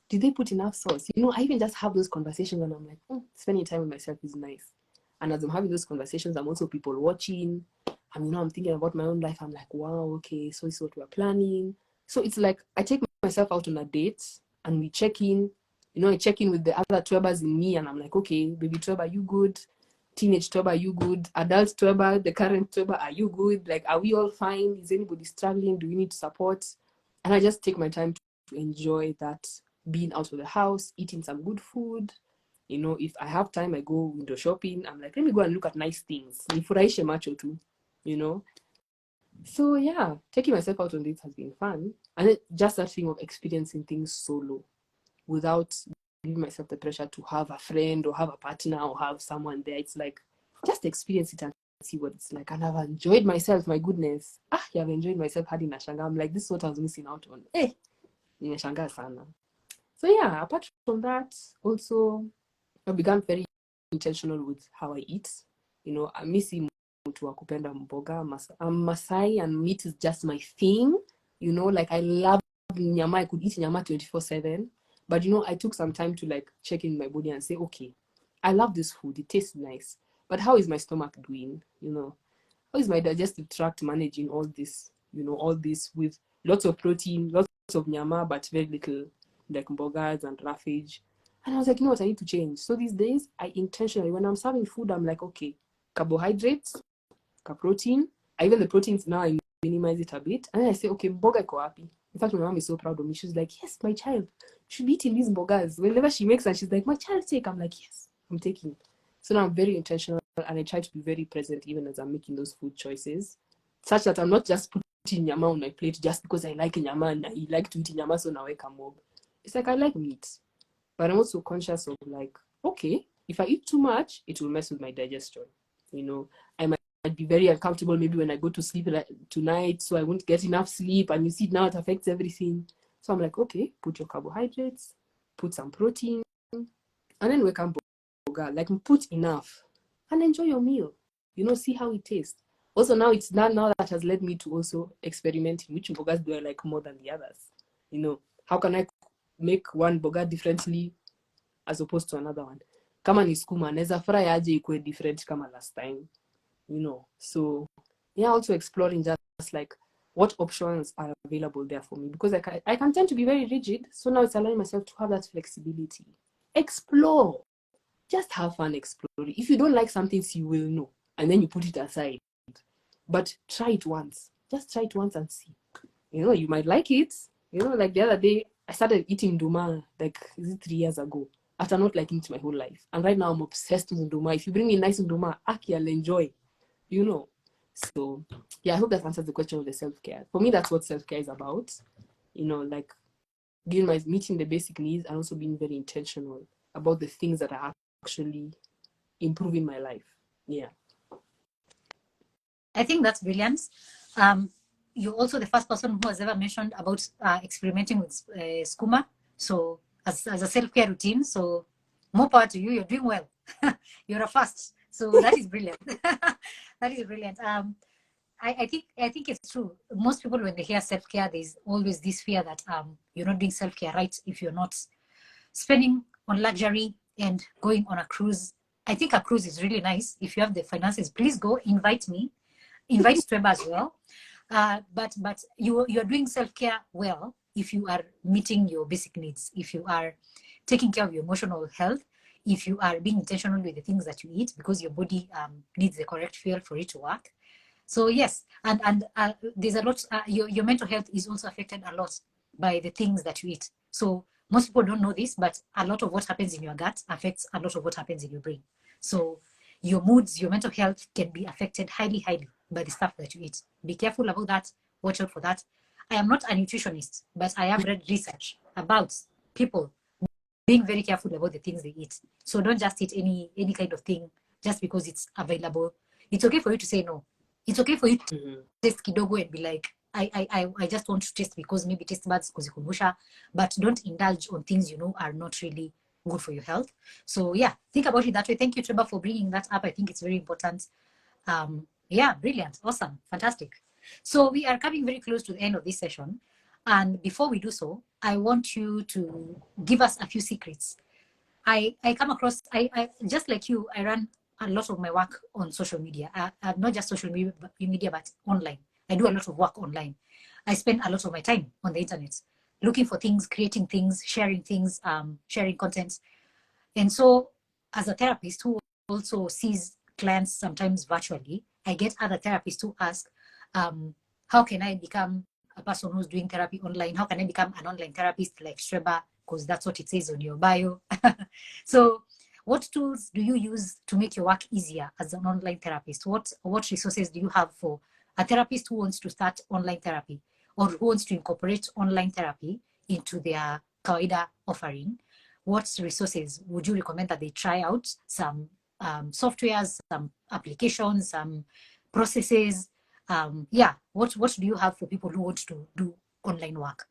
Did they put enough sauce? I even just have those conversations and I'm like, spending time with myself is nice. And as I'm having those conversations, I'm also people watching. And, I'm thinking about my own life. I'm like, wow, okay, so this is what we're planning. So it's like I take myself out on a date and we check in. I check in with the other Twebas in me and I'm like, okay, baby Tweba, you good? Teenage Tweba, you good? Adult Tweba, the current Tweba, are you good? Like, are we all fine? Is anybody struggling? Do we need support? And I just take my time to enjoy that, being out of the house, eating some good food. If I have time, I go window shopping. I'm like, let me go and look at nice things. Nifurahishe macho too, So yeah, taking myself out on dates has been fun. And just that thing of experiencing things solo without giving myself the pressure to have a friend or have a partner or have someone there. It's like, just experience it and see what it's like. And I've enjoyed myself, my goodness. Yeah, I've enjoyed myself hadi nashanga. I'm like, this is what I was missing out on. Nimeshangaa sana. So yeah, apart from that, also I've become very intentional with how I eat. I miss mtu wa kupenda mboga. I'm Masai and meat is just my thing. Like I love nyama. I could eat nyama 24/7. But I took some time to like check in my body and say, okay, I love this food. It tastes nice. But how is my stomach doing? How is my digestive tract managing all this? All this with lots of protein, lots of nyama, but very little like mbogas and roughage. And I was like, what, I need to change. So these days, I intentionally, when I'm serving food, I'm like, okay, carbohydrates, protein. Even the proteins now, I minimize it a bit. And then I say, okay, mboga iko wapi? In fact, my mom is so proud of me. She's like, yes, my child, you should be eating these mbogas. Whenever she makes and she's like, my child, take. I'm like, yes, I'm taking. So now I'm very intentional and I try to be very present even as I'm making those food choices, such that I'm not just putting nyama on my plate just because I like nyama and I like to eat nyama, so now I come up. It's like I like meat. But I'm also conscious of like, okay, if I eat too much, it will mess with my digestion. I might be very uncomfortable maybe when I go to sleep tonight, so I won't get enough sleep. And you see now it affects everything. So I'm like, okay, put your carbohydrates, put some protein, and then wake up, like put enough and enjoy your meal. See how it tastes. Also now it's now that has led me to also experimenting which mbogas do I like more than the others. How can I make one boga differently as opposed to another one? Kama ni skuma, neza fry aje ikuwe different kama last time. So yeah, also exploring just like what options are available there for me, because I can tend to be very rigid. So now it's allowing myself to have that flexibility. Explore. Just have fun exploring. If you don't like something, you will know. And then you put it aside. But try it once. Just try it once and see. You might like it. Like the other day, I started eating nduma, like, is it 3 years ago? After not liking it my whole life. And right now I'm obsessed with nduma. If you bring me nice nduma, I'll enjoy. So yeah, I hope that answers the question of the self-care. For me, that's what self-care is about. Like meeting the basic needs and also being very intentional about the things that are actually improving my life. Yeah. I think that's brilliant. You're also the first person who has ever mentioned about experimenting with skooma. So as a self-care routine. So more power to you. You're doing well. You're a first. So that is brilliant. That is brilliant. I think it's true. Most people, when they hear self-care, there's always this fear that you're not doing self-care right if you're not spending on luxury and going on a cruise. I think a cruise is really nice. If you have the finances, please go. Invite me. Invite Tweba as well. But you're doing self-care well if you are meeting your basic needs, if you are taking care of your emotional health, if you are being intentional with the things that you eat, because your body needs the correct fuel for it to work. So yes, and there's a lot. Your mental health is also affected a lot by the things that you eat. So most people don't know this, but a lot of what happens in your gut affects a lot of what happens in your brain. So your moods, your mental health can be affected highly by the stuff that you eat. Be careful about that. Watch out for that. I am not a nutritionist, but I have read research about people being very careful about the things they eat. So don't just eat any kind of thing just because it's available. It's okay for you to say no. It's okay for you to taste kidogo and be like, I just want to taste because maybe taste buds kuzikumbusha, but don't indulge on things you know are not really good for your health. So yeah, think about it that way. Thank you, Tweba, for bringing that up. I think it's very important. Yeah, brilliant, awesome, fantastic. So we are coming very close to the end of this session. And before we do so, I want you to give us a few secrets. I come across, I just like you, I run a lot of my work on social media. Not just social media, but online. I do a lot of work online. I spend a lot of my time on the internet, looking for things, creating things, sharing content. And so as a therapist who also sees clients sometimes virtually, I get other therapists to ask, how can I become a person who's doing therapy online? How can I become an online therapist like Tweba? Because that's what it says on your bio. So what tools do you use to make your work easier as an online therapist? What resources do you have for a therapist who wants to start online therapy or who wants to incorporate online therapy into their kawaida offering? What resources would you recommend that they try out? Some softwares, some applications, some processes. Yeah, what do you have for people who want to do online work?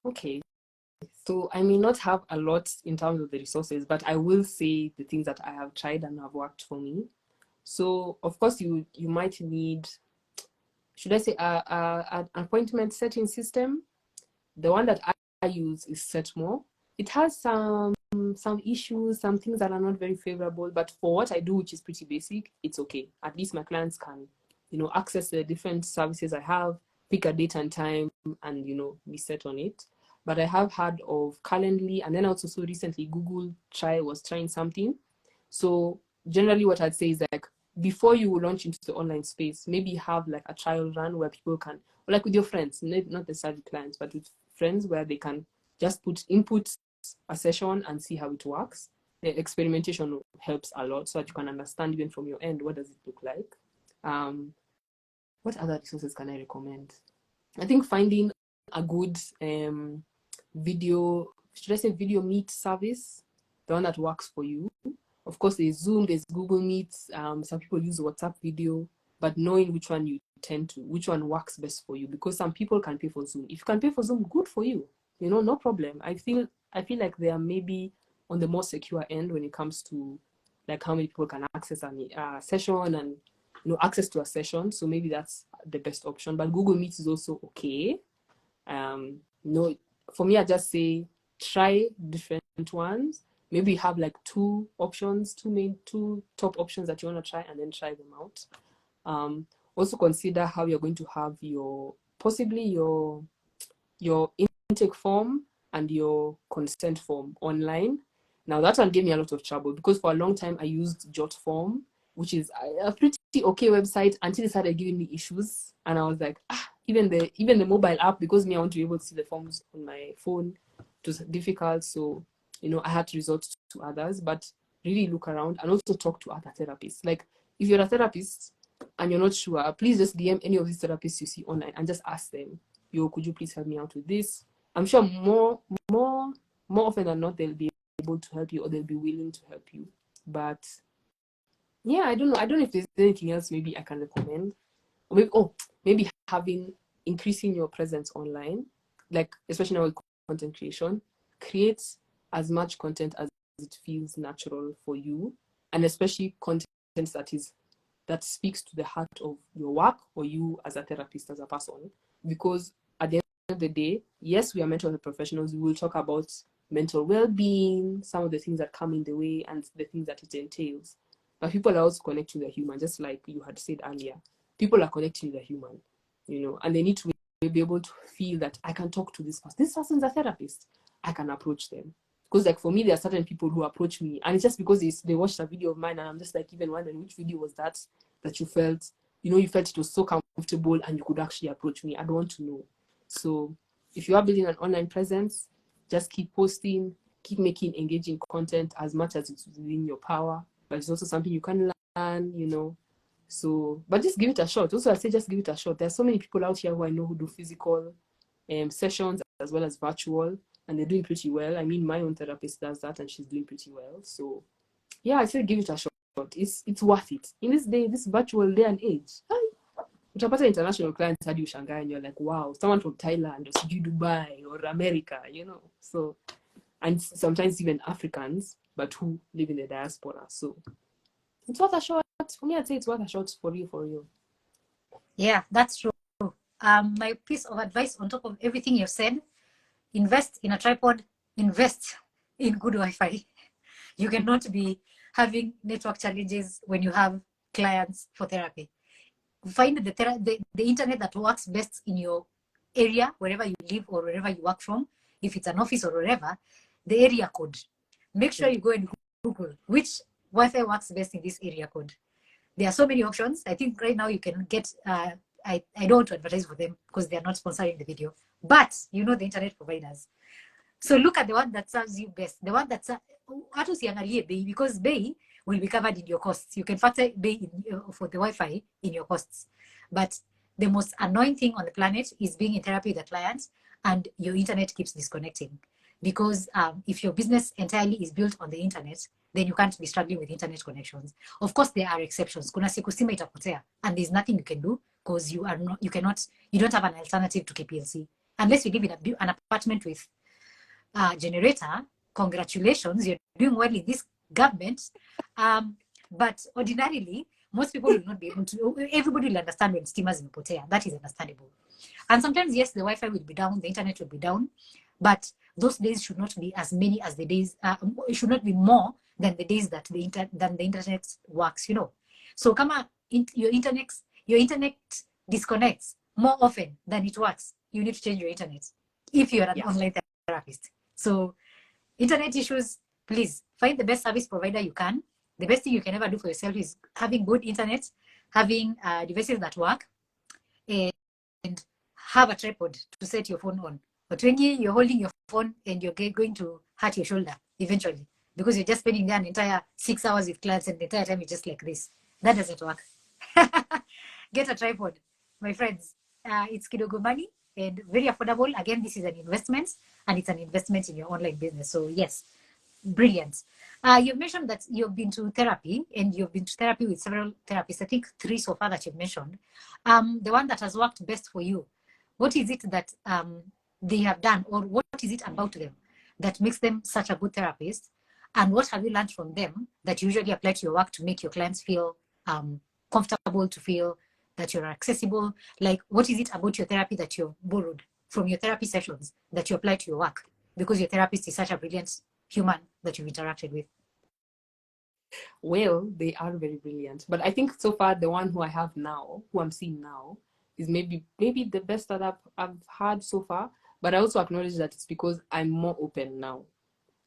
Okay, so I may not have a lot in terms of the resources, but I will say the things that I have tried and have worked for me. So of course you might need, should I say, an appointment setting system. The one that I use is Setmore. It has some issues, some things that are not very favorable, but for what I do, which is pretty basic, it's okay. At least my clients can, access the different services I have, pick a date and time, and be set on it. But I have heard of Calendly, and then also so recently Google was trying something. So generally what I'd say is like, before you launch into the online space, maybe have like a trial run where people can, or like with your friends, not necessarily clients, but with friends, where they can just input a session and see how it works. The experimentation helps a lot so that you can understand even from your end, what does it look like. What other resources can I recommend? I think finding a good video meet service, the one that works for you. Of course, there's Zoom, there's Google Meets. Some people use WhatsApp video, but knowing which one which one works best for you, because some people can pay for Zoom. If you can pay for Zoom, good for you. No problem. I feel like they are maybe on the more secure end when it comes to like how many people can access a session and access to a session. So maybe that's the best option. But Google Meet is also okay. For me, I just say try different ones. Maybe have like two top options that you want to try, and then try them out. Also consider how you're going to have your intake form and your consent form online. Now that one gave me a lot of trouble because for a long time I used Jotform, which is a pretty okay website, until it started giving me issues, and I was like, even the mobile app, because I want to be able to see the forms on my phone, it was difficult. So I had to resort to others, but really look around and also talk to other therapists. Like if you're a therapist and you're not sure, please just DM any of these therapists you see online and just ask them, could you please help me out with this? I'm sure more often than not, they'll be able to help you, or they'll be willing to help you. But yeah, I don't know if there's anything else maybe I can recommend. Or maybe increasing your presence online, like especially now with content creation. Create as much content as it feels natural for you, and especially content that speaks to the heart of your work or you as a therapist, as a person. Because at the end of the day, yes, we are mental health professionals. We will talk about mental well-being, some of the things that come in the way, and the things that it entails. But people are also connecting with the human, just like you had said earlier. People are connecting with the human. and they need to be able to feel that I can talk to this person. This person's a therapist. I can approach them. Because like for me, there are certain people who approach me, and it's just because they watched a video of mine, and I'm just like even wondering which video was that you felt, you felt it was so comfortable and you could actually approach me. I don't want to know. So if you are building an online presence, just keep posting, keep making engaging content as much as it's within your power. But it's also something you can learn, So, but just give it a shot. Also, I say just give it a shot. There's so many people out here who I know who do physical sessions as well as virtual, and they're doing pretty well. I mean, my own therapist does that, and she's doing pretty well. So, yeah, I say give it a shot. It's worth it. In this virtual day and age, utapata international clients hadi ushangae, and you're like, wow, someone from Thailand or Dubai or America, So, and sometimes even Africans, but who live in the diaspora. So, it's worth a shot. For me, I'd say it's worth a shot for you. Yeah, that's true. My piece of advice on top of everything you've said: invest in a tripod, invest in good Wi-Fi. You cannot be having network challenges when you have clients for therapy. Find the internet that works best in your area, wherever you live or wherever you work from. If it's an office or wherever, the area code. Make sure you go and Google which Wi-Fi works best in this area code. There are so many options. I think right now you can get, I don't want to advertise for them because they are not sponsoring the video, but the internet providers. So look at the one that serves you best. The one that's, because Bay will be covered in your costs. You can factor Bay for the Wi-Fi in your costs. But the most annoying thing on the planet is being in therapy with a client and your internet keeps disconnecting. Because if your business entirely is built on the internet, then you can't be struggling with internet connections. Of course, there are exceptions. Kuna siku stima itapotea, and there's nothing you can do because you don't have an alternative to KPLC. Unless you live in an apartment with generator. Congratulations, you're doing well in this government. But ordinarily, most people will not be able to. Everybody will understand when steamers imepotea. That is understandable. And sometimes, yes, the Wi-Fi will be down, the internet will be down, but those days should not be as many as the days. It should not be more than the days that the internet works. So, your internet disconnects more often than it works. You need to change your internet if you're an online therapist. So, internet issues, please find the best service provider you can. The best thing you can ever do for yourself is having good internet, having devices that work, and have a tripod to set your phone on. But when you're holding your phone and you're going to hurt your shoulder eventually because you're just spending there an entire 6 hours with clients and the entire time you're just like this. That doesn't work. Get a tripod, my friends. It's kidogo money and very affordable. Again, this is an investment, and it's an investment in your online business. So yes, brilliant. You've mentioned that you've been to therapy, and you've been to therapy with several therapists. I think 3 so far that you've mentioned. The one that has worked best for you, what is it that they have done, or what is it about them that makes them such a good therapist? And what have you learned from them that you usually apply to your work to make your clients feel comfortable, to feel that you're accessible? Like, what is it about your therapy that you've borrowed from your therapy sessions that you apply to your work because your therapist is such a brilliant human that you've interacted with? Well, they are very brilliant. But I think so far the one who I have now, who I'm seeing now, is maybe the best that I've had so far. But I also acknowledge that it's because I'm more open now.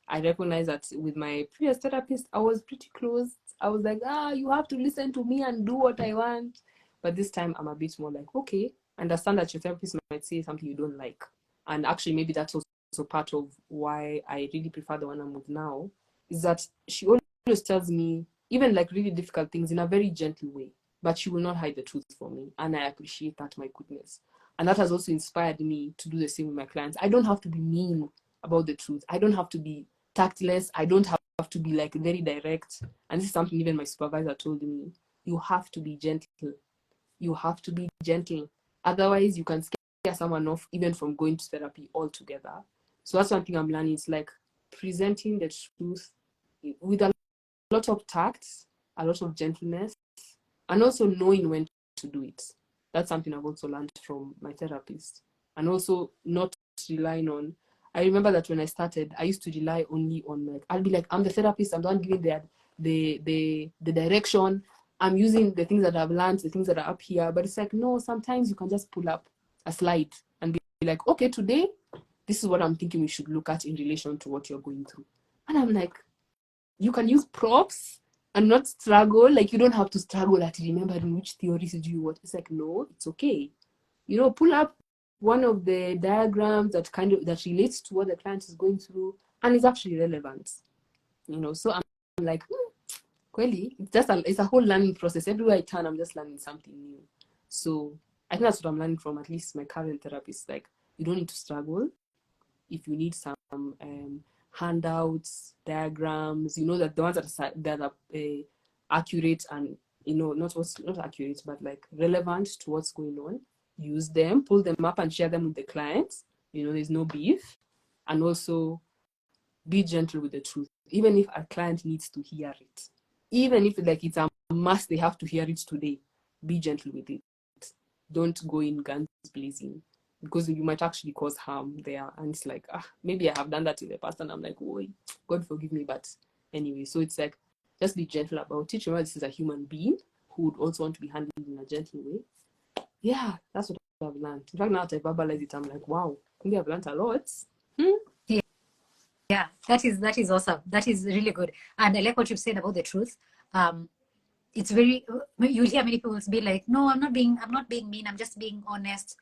I recognize that with my previous therapist, I was pretty closed. I was like, you have to listen to me and do what I want. But this time I'm a bit more like, okay, understand that your therapist might say something you don't like. And actually, maybe that's also part of why I really prefer the one I'm with now, is that she always tells me, even like really difficult things in a very gentle way, but she will not hide the truth from me. And I appreciate that, my goodness. And that has also inspired me to do the same with my clients. I don't have to be mean about the truth. I don't have to be tactless. I don't have to be like very direct. And this is something even my supervisor told me. You have to be gentle. You have to be gentle. Otherwise, you can scare someone off even from going to therapy altogether. So that's one thing I'm learning. It's like presenting the truth with a lot of tact, a lot of gentleness, and also knowing when to do it. That's something I've also learned from my therapist. And also not relying on, I remember that when I started, I used to rely only on, like, I'll be like, I'm the therapist, I'm the one giving the direction, I'm using the things that I've learned, the things that are up here. But it's like, no, sometimes you can just pull up a slide and be like, okay, today, this is what I'm thinking we should look at in relation to what you're going through. And I'm like, you can use props and not struggle. Like, you don't have to struggle at remembering which theories do you want. It's like, no, it's okay. Pull up one of the diagrams that relates to what the client is going through and is actually relevant. So I'm like, Kweli, it's a whole learning process. Everywhere I turn, I'm just learning something new. So I think that's what I'm learning from at least my current therapist. Like, you don't need to struggle. If you need some handouts, diagrams, that the ones that are accurate and not accurate, but like relevant to what's going on, use them, pull them up and share them with the clients. There's no beef. And also be gentle with the truth, even if a client needs to hear it. Even if it's a must, they have to hear it today, be gentle with it. Don't go in guns blazing, because you might actually cause harm there. And it's like, maybe I have done that in the past and I'm like, oh, God forgive me. But anyway, so it's like, just be gentle about it. Remember, this is a human being who would also want to be handled in a gentle way. Yeah, that's what I've learned. In fact, now that I verbalize it, I'm like, wow, I think I've learned a lot. Yeah, that is awesome. That is really good. And I like what you've said about the truth. It's very, you'll hear many people be like, no, I'm not being mean. I'm just being honest.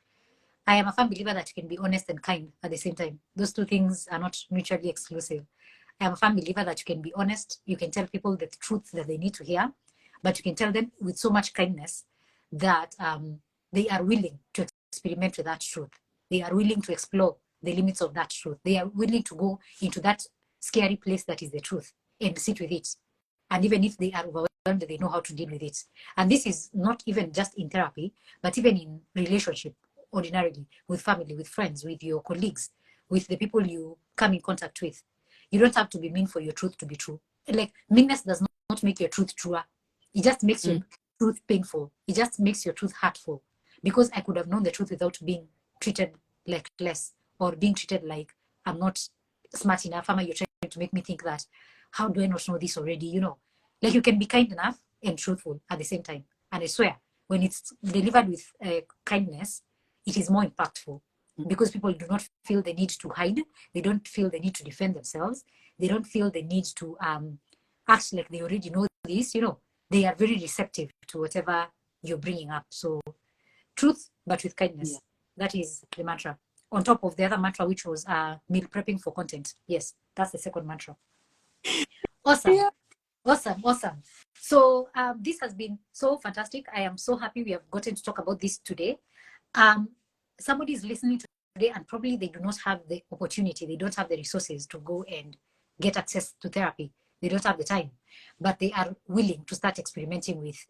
I am a firm believer that you can be honest and kind at the same time. Those two things are not mutually exclusive. I am a firm believer that you can be honest. You can tell people the truth that they need to hear, but you can tell them with so much kindness that they are willing to experiment with that truth. They are willing to explore the limits of that truth. They are willing to go into that scary place that is the truth and sit with it. And even if they are overwhelmed, they know how to deal with it. And this is not even just in therapy, but even in relationship, ordinarily, with family, with friends, with your colleagues, with the people you come in contact with. You don't have to be mean for your truth to be true. Like, meanness does not make your truth truer. It just makes your truth painful. It just makes your truth hurtful. Because I could have known the truth without being treated like less, or being treated like I'm not smart enough. You're trying to make me think that, how do I not know this already? Like, you can be kind enough and truthful at the same time. And I swear, when it's delivered with kindness, it is more impactful, because people do not feel the need to hide. They don't feel the need to defend themselves. They don't feel the need to act like they already know this. They are very receptive to whatever you're bringing up. So truth, but with kindness. Yeah. That is the mantra. On top of the other mantra, which was meal prepping for content. Yes, that's the second mantra. Awesome. Yeah. Awesome. So this has been so fantastic. I am so happy we have gotten to talk about this today. Somebody is listening today and probably they do not have the opportunity. They don't have the resources to go and get access to therapy. They don't have the time, but they are willing to start experimenting with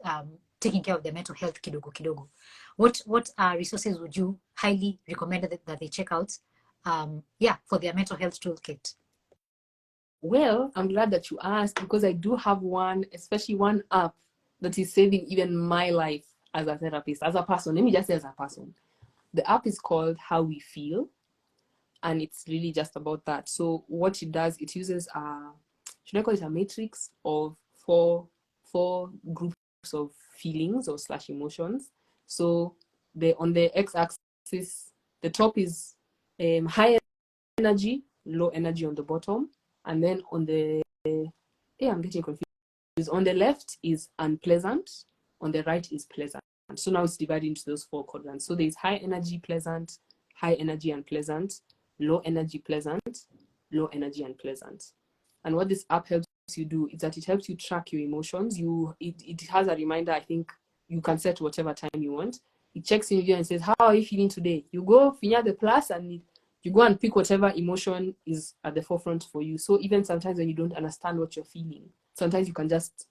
taking care of their mental health kidogo kidogo. What resources would you highly recommend that they check out for their mental health toolkit? Well, I'm glad that you asked, because I do have one, especially one app that is saving even my life as a therapist, as a person. Let me just say as a person. The app is called How We Feel, and it's really just about that. So what it does, it uses should I call it a matrix of four groups of feelings or / emotions. So on the x-axis, the top is high energy, low energy on the bottom. And then on the, I'm getting confused. On the left is unpleasant, on the right is pleasant. So now it's divided into those 4 quadrants. So there's high energy, pleasant, high energy, unpleasant, low energy, pleasant, low energy, unpleasant. And what this app helps you do is that it helps you track your emotions. It has a reminder. I think you can set whatever time you want. It checks in with you and says, how are you feeling today? You go finya the plus and you go and pick whatever emotion is at the forefront for you. So even sometimes when you don't understand what you're feeling, sometimes you can just,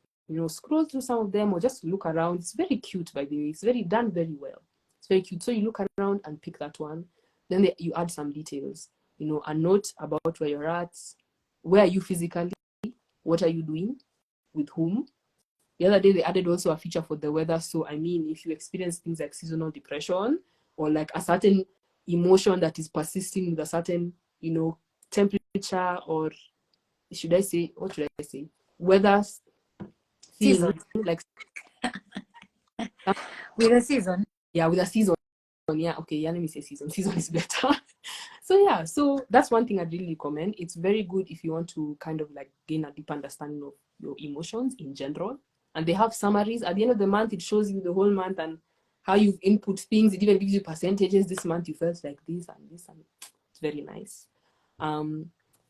scroll through some of them or just look around. It's very cute, by the way. It's done very well. It's very cute. So you look around and pick that one. Then you add some details, a note about where you're at, where are you physically, what are you doing, with whom. The other day they added also a feature for the weather. So if you experience things like seasonal depression or like a certain emotion that is persisting with a certain, temperature, or what should I say? Weather thing, like With a season. Yeah, with a season. Yeah, okay, yeah, let me say season. Season is better. So yeah, so that's one thing I'd really recommend. It's very good if you want to kind of like gain a deep understanding of your emotions in general. And they have summaries. At the end of the month, it shows you the whole month and how you've input things. It even gives you percentages. This month you felt like this and this, and it's very nice.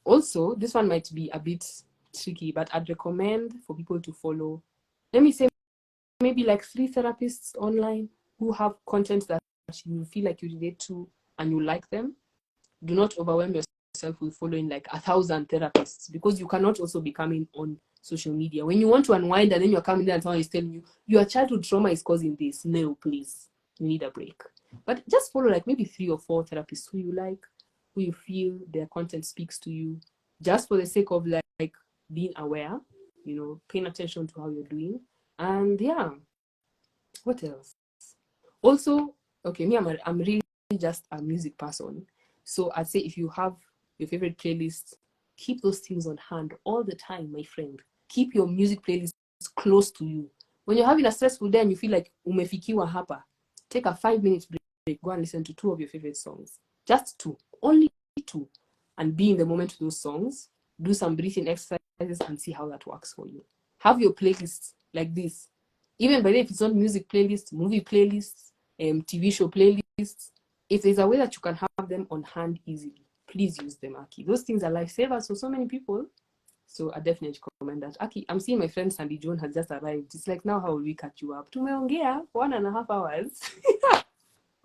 Also, this one might be a bit tricky, but I'd recommend for people to follow, let me say, maybe like 3 therapists online who have content that you feel like you relate to and you like them. Do not overwhelm yourself with following like 1,000 therapists, because you cannot also be coming on social media when you want to unwind and then you're coming there and someone is telling you your childhood trauma is causing this. No, please, you need a break. But just follow like maybe 3 or 4 therapists who you like, who you feel their content speaks to you, just for the sake of like being aware, you know, paying attention to how you're doing. And yeah, what else? Also, okay, I'm really just a music person. So I'd say if you have your favorite playlists, keep those things on hand all the time, my friend. Keep your music playlists close to you. When you're having a stressful day and you feel like umefikiwa hapa, take a 5-minute break, go and listen to 2 of your favorite songs. Just 2, only 2. And be in the moment with those songs. Do some breathing exercises and see how that works for you. Have your playlists like this. Even by the way, if it's not music playlists, movie playlists, TV show playlists, if there's a way that you can have them on hand easily, please use them, Aki. Those things are lifesavers for so many people. So I definitely recommend that. Aki, I'm seeing my friend Sandy Joan has just arrived. It's like, now how will we catch you up? Tumeongea for 1.5 hours.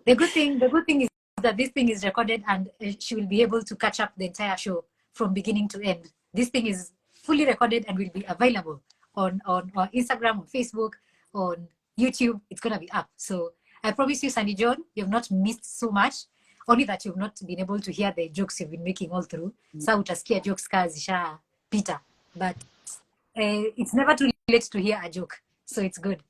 The good thing is that this thing is recorded and she will be able to catch up the entire show from beginning to end. This thing is fully recorded and will be available on Instagram, on Facebook, on YouTube. It's gonna be up. So I promise you, Sandy John, you've not missed so much. Only that you've not been able to hear the jokes you've been making all through. Sa utasikia jokes zisha pita, but it's never too late to hear a joke. So it's good.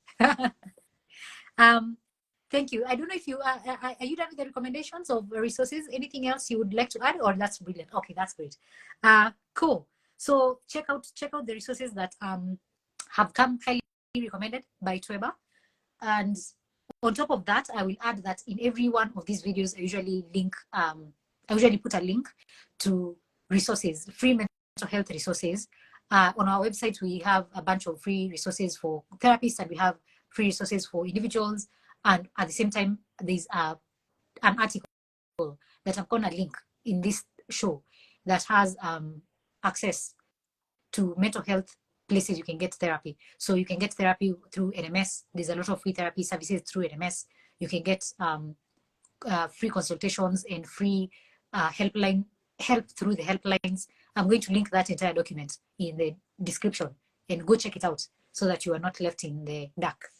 Thank you. I don't know if you are you done with the recommendations of resources? Anything else you would like to add, or that's brilliant? Okay, that's great. Cool. So check out the resources that have come highly recommended by Tweba. And on top of that, I will add that in every one of these videos, I usually put a link to resources, free mental health resources. On our website, we have a bunch of free resources for therapists, and we have free resources for individuals. And at the same time, there's an article that I'm going to link in this show that has access to mental health places you can get therapy. So you can get therapy through NMS. There's a lot of free therapy services through NMS. You can get free consultations and free help through the helplines. I'm going to link that entire document in the description, and go check it out so that you are not left in the dark.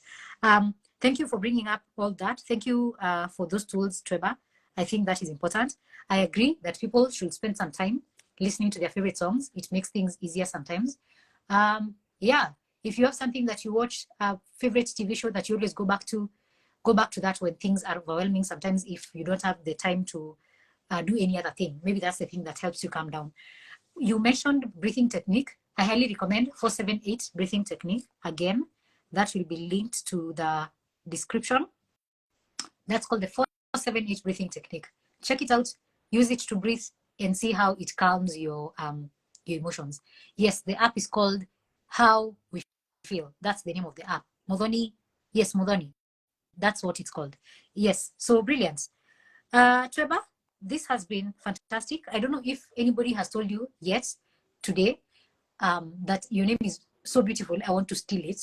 Thank you for bringing up all that. Thank you for those tools, Tweba. I think that is important. I agree that people should spend some time listening to their favorite songs. It makes things easier sometimes. Yeah, if you have something that you watch, a favorite TV show that you always go back to that when things are overwhelming. Sometimes if you don't have the time to do any other thing, maybe that's the thing that helps you calm down. You mentioned breathing technique. I highly recommend 478 breathing technique. Again, that will be linked to the description. That's called the 478 breathing technique. Check it out, use it to breathe, and see how it calms your emotions. Yes, the app is called How We Feel. That's the name of the app. Modoni. Yes, Modoni. That's what it's called. Yes, so brilliant. Tweba, this has been fantastic. I don't know if anybody has told you yet today that your name is so beautiful. I want to steal it.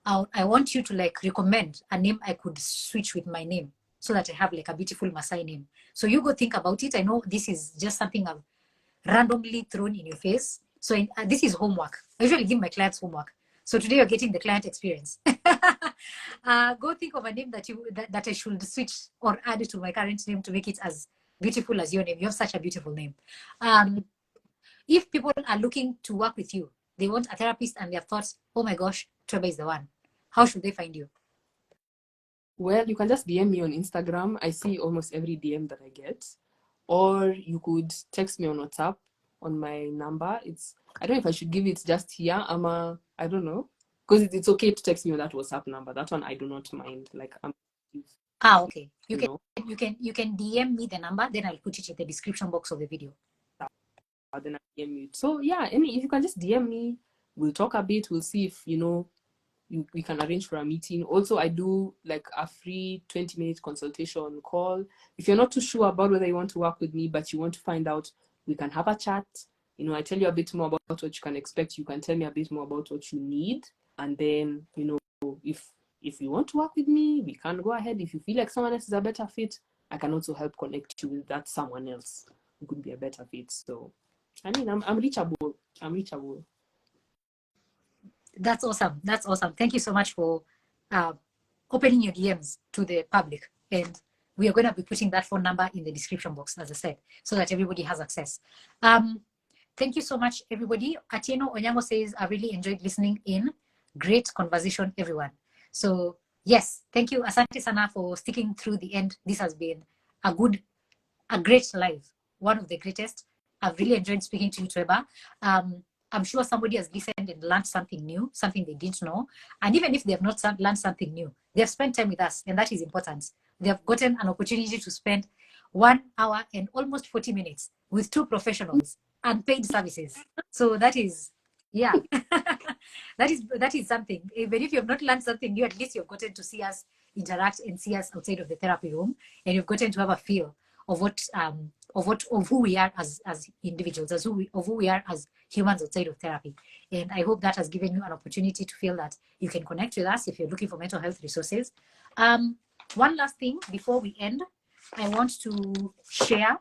I want you to like recommend a name I could switch with my name so that I have like a beautiful Maasai name. So you go think about it. I know this is just something I've randomly thrown in your face. So this is homework. I usually give my clients homework. So today you're getting the client experience. Go think of a name that I should switch or add to my current name to make it as beautiful as your name. You have such a beautiful name. If people are looking to work with you, they want a therapist and they've thought, oh my gosh, Tweba is the one. How should they find you? Well, you can just DM me on Instagram. I see almost every DM that I get. Or you could text me on WhatsApp on my number. I don't know if I should give it just here. I don't know. Because it's okay to text me on that WhatsApp number. That one I do not mind. Like Okay. You can DM me the number, then I'll put it in the description box of the video. Then I DM you. So yeah, if you can just DM me, we'll talk a bit. We'll see if we can arrange for a meeting. Also, I do like a free 20-minute consultation call. If you're not too sure about whether you want to work with me, but you want to find out, we can have a chat. I tell you a bit more about what you can expect. You can tell me a bit more about what you need. And then, if you want to work with me, we can go ahead. If you feel like someone else is a better fit, I can also help connect you with that someone else who could be a better fit. So, I'm reachable. That's awesome. Thank you so much for opening your DMs to the public. And we are going to be putting that phone number in the description box, as I said, so that everybody has access. Thank you so much, everybody. Atieno Onyango says, I really enjoyed listening in. Great conversation, everyone. So, yes, thank you, Asante Sana, for sticking through the end. This has been a great live, one of the greatest. I've really enjoyed speaking to you, Tweba. I'm sure somebody has listened and learned something new, something they didn't know. And even if they have not learned something new, they have spent time with us, and that is important. They have gotten an opportunity to spend 1 hour and almost 40 minutes with 2 professionals and paid services. So that is, yeah, that is something. Even if you have not learned something new, at least you've gotten to see us interact and see us outside of the therapy room, and you've gotten to have a feel of who we are as individuals, of who we are as humans outside of therapy. And I hope that has given you an opportunity to feel that you can connect with us if you're looking for mental health resources. One last thing before we end, I want to share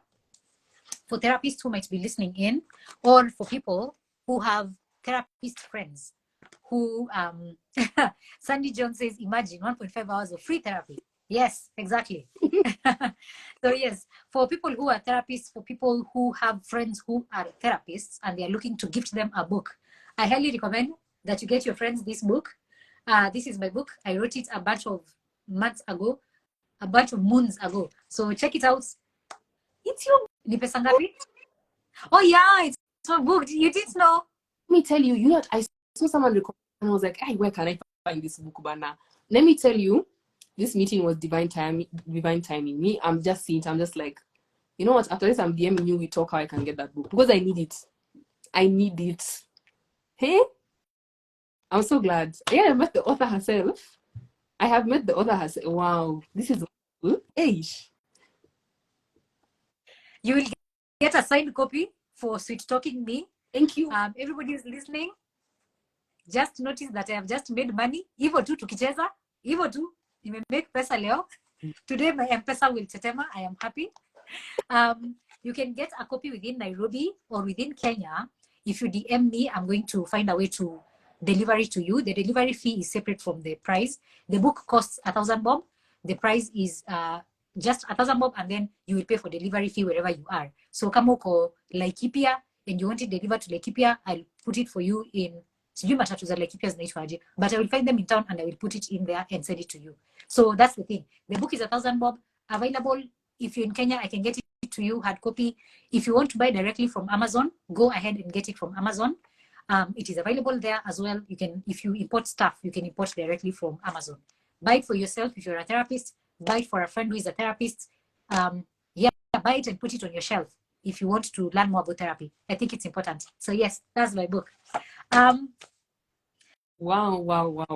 for therapists who might be listening in, or for people who have therapist friends who Sandy Jones says, imagine 1.5 hours of free therapy. Yes, exactly. So yes, for people who are therapists, for people who have friends who are therapists and they are looking to gift them a book, I highly recommend that you get your friends this book. This is my book. I wrote it a bunch of months ago, a bunch of moons ago. So check it out. It's your ni pesa ngapi? Oh yeah, it's my book. You didn't know? Let me tell you, I saw someone recommend and I was like, hey, where can I find this book, Bana? Let me tell you, this meeting was divine timing. Me, I'm just seeing it. I'm just like, you know what? After this, I'm DMing you. We talk how I can get that book because I need it. Hey, I'm so glad. Yeah, I met the author herself. Wow, this is good. Hey, you will get a signed copy for Sweet Talking Me. Thank you. Everybody who's listening, just notice that I have just made money. Hivyo tu tukicheza, hivyo tu nimemake pesa leo. Today my M-Pesa will tetema. I am happy. You can get a copy within Nairobi or within Kenya. If you DM me, I'm going to find a way to deliver it to you. The delivery fee is separate from the price. The book costs 1,000 bob. The price is just 1,000 bob, and then you will pay for delivery fee wherever you are. So kama uko Laikipia and you want it delivered to Laikipia, I'll put it for you in sijui matatu za Laikipia zinaitwaje, but I will find them in town and I will put it in there and send it to you. So that's the thing. The book is 1,000 bob, available. If you're in Kenya, I can get it to you hard copy. If you want to buy directly from Amazon, go ahead and get it from Amazon. It is available there as well. You can, if you import stuff, you can import directly from Amazon. Buy it for yourself if you're a therapist. Buy it for a friend who is a therapist. Yeah, buy it and put it on your shelf if you want to learn more about therapy. I think it's important. So yes, that's my book. Wow.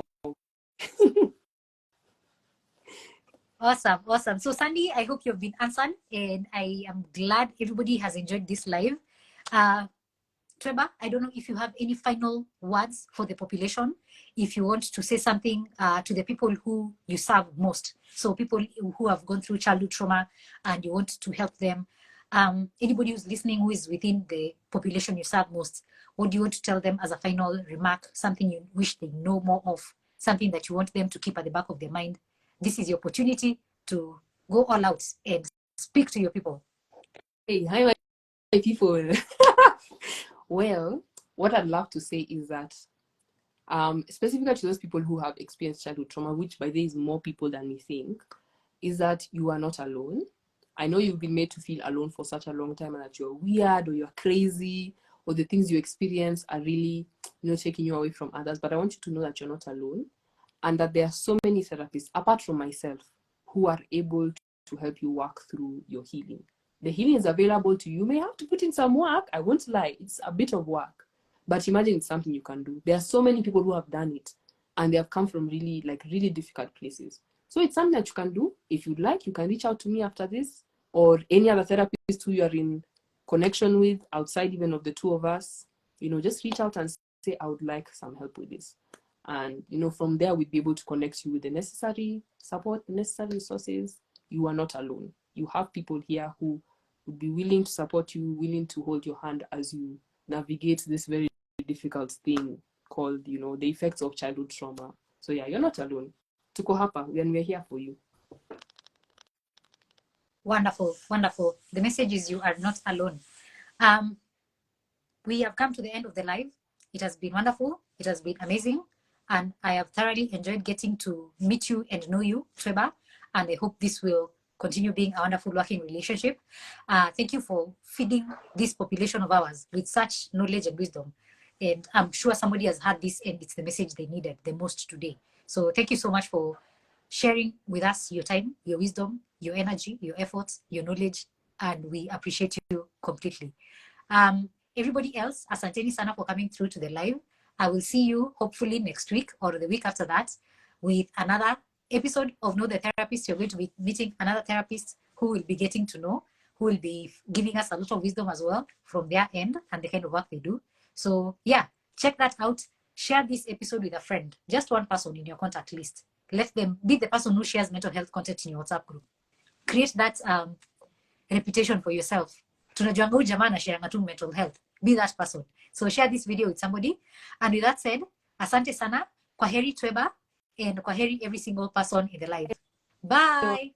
Awesome. So Sandy, I hope you've been answered, and I am glad everybody has enjoyed this live. Tweba, I don't know if you have any final words for the population, if you want to say something to the people who you serve most. So people who have gone through childhood trauma and you want to help them. Anybody who's listening who is within the population you serve most, what do you want to tell them as a final remark, something you wish they know more of, something that you want them to keep at the back of their mind? This is your opportunity to go all out and speak to your people. Hey, hi, my people. Well, what I'd love to say is that, specifically to those people who have experienced childhood trauma, which by the way is more people than we think, is that you are not alone. I know you've been made to feel alone for such a long time and that you're weird or you're crazy or the things you experience are really, taking you away from others. But I want you to know that you're not alone, and that there are so many therapists, apart from myself, who are able to help you work through your healing. The healing is available to you. You may have to put in some work. I won't lie. It's a bit of work. But imagine it's something you can do. There are so many people who have done it, and they have come from really difficult places. So it's something that you can do. If you'd like, you can reach out to me after this, or any other therapist who you are in connection with outside even of the two of us. Just reach out and say, I would like some help with this. And, from there, we'd be able to connect you with the necessary support, the necessary resources. You are not alone. You have people here who would be willing to support you, willing to hold your hand as you navigate this very difficult thing called, the effects of childhood trauma. So yeah, you're not alone. Tuko hapa, and we're here for you. Wonderful, wonderful. The message is you are not alone. We have come to the end of the live. It has been wonderful. It has been amazing. And I have thoroughly enjoyed getting to meet you and know you, Tweba. And I hope this will continue being a wonderful working relationship. Thank you for feeding this population of ours with such knowledge and wisdom. And I'm sure somebody has had this and it's the message they needed the most today. So thank you so much for sharing with us your time, your wisdom, your energy, your efforts, your knowledge, and we appreciate you completely. Everybody else, asanteni sana for coming through to the live. I will see you hopefully next week or the week after that with another episode of Know the Therapist. You're going to be meeting another therapist who will be getting to know, who will be giving us a lot of wisdom as well from their end and the kind of work they do. So yeah, check that out. Share this episode with a friend, just one person in your contact list. Let them be the person who shares mental health content in your WhatsApp group. Create that reputation for yourself. Tunajuanga huyu jamaa anashareanga tu mental health. Be that person. So share this video with somebody. And with that said, asante sana, kwaheri Tweba, and kwaheri every single person in the live. Bye.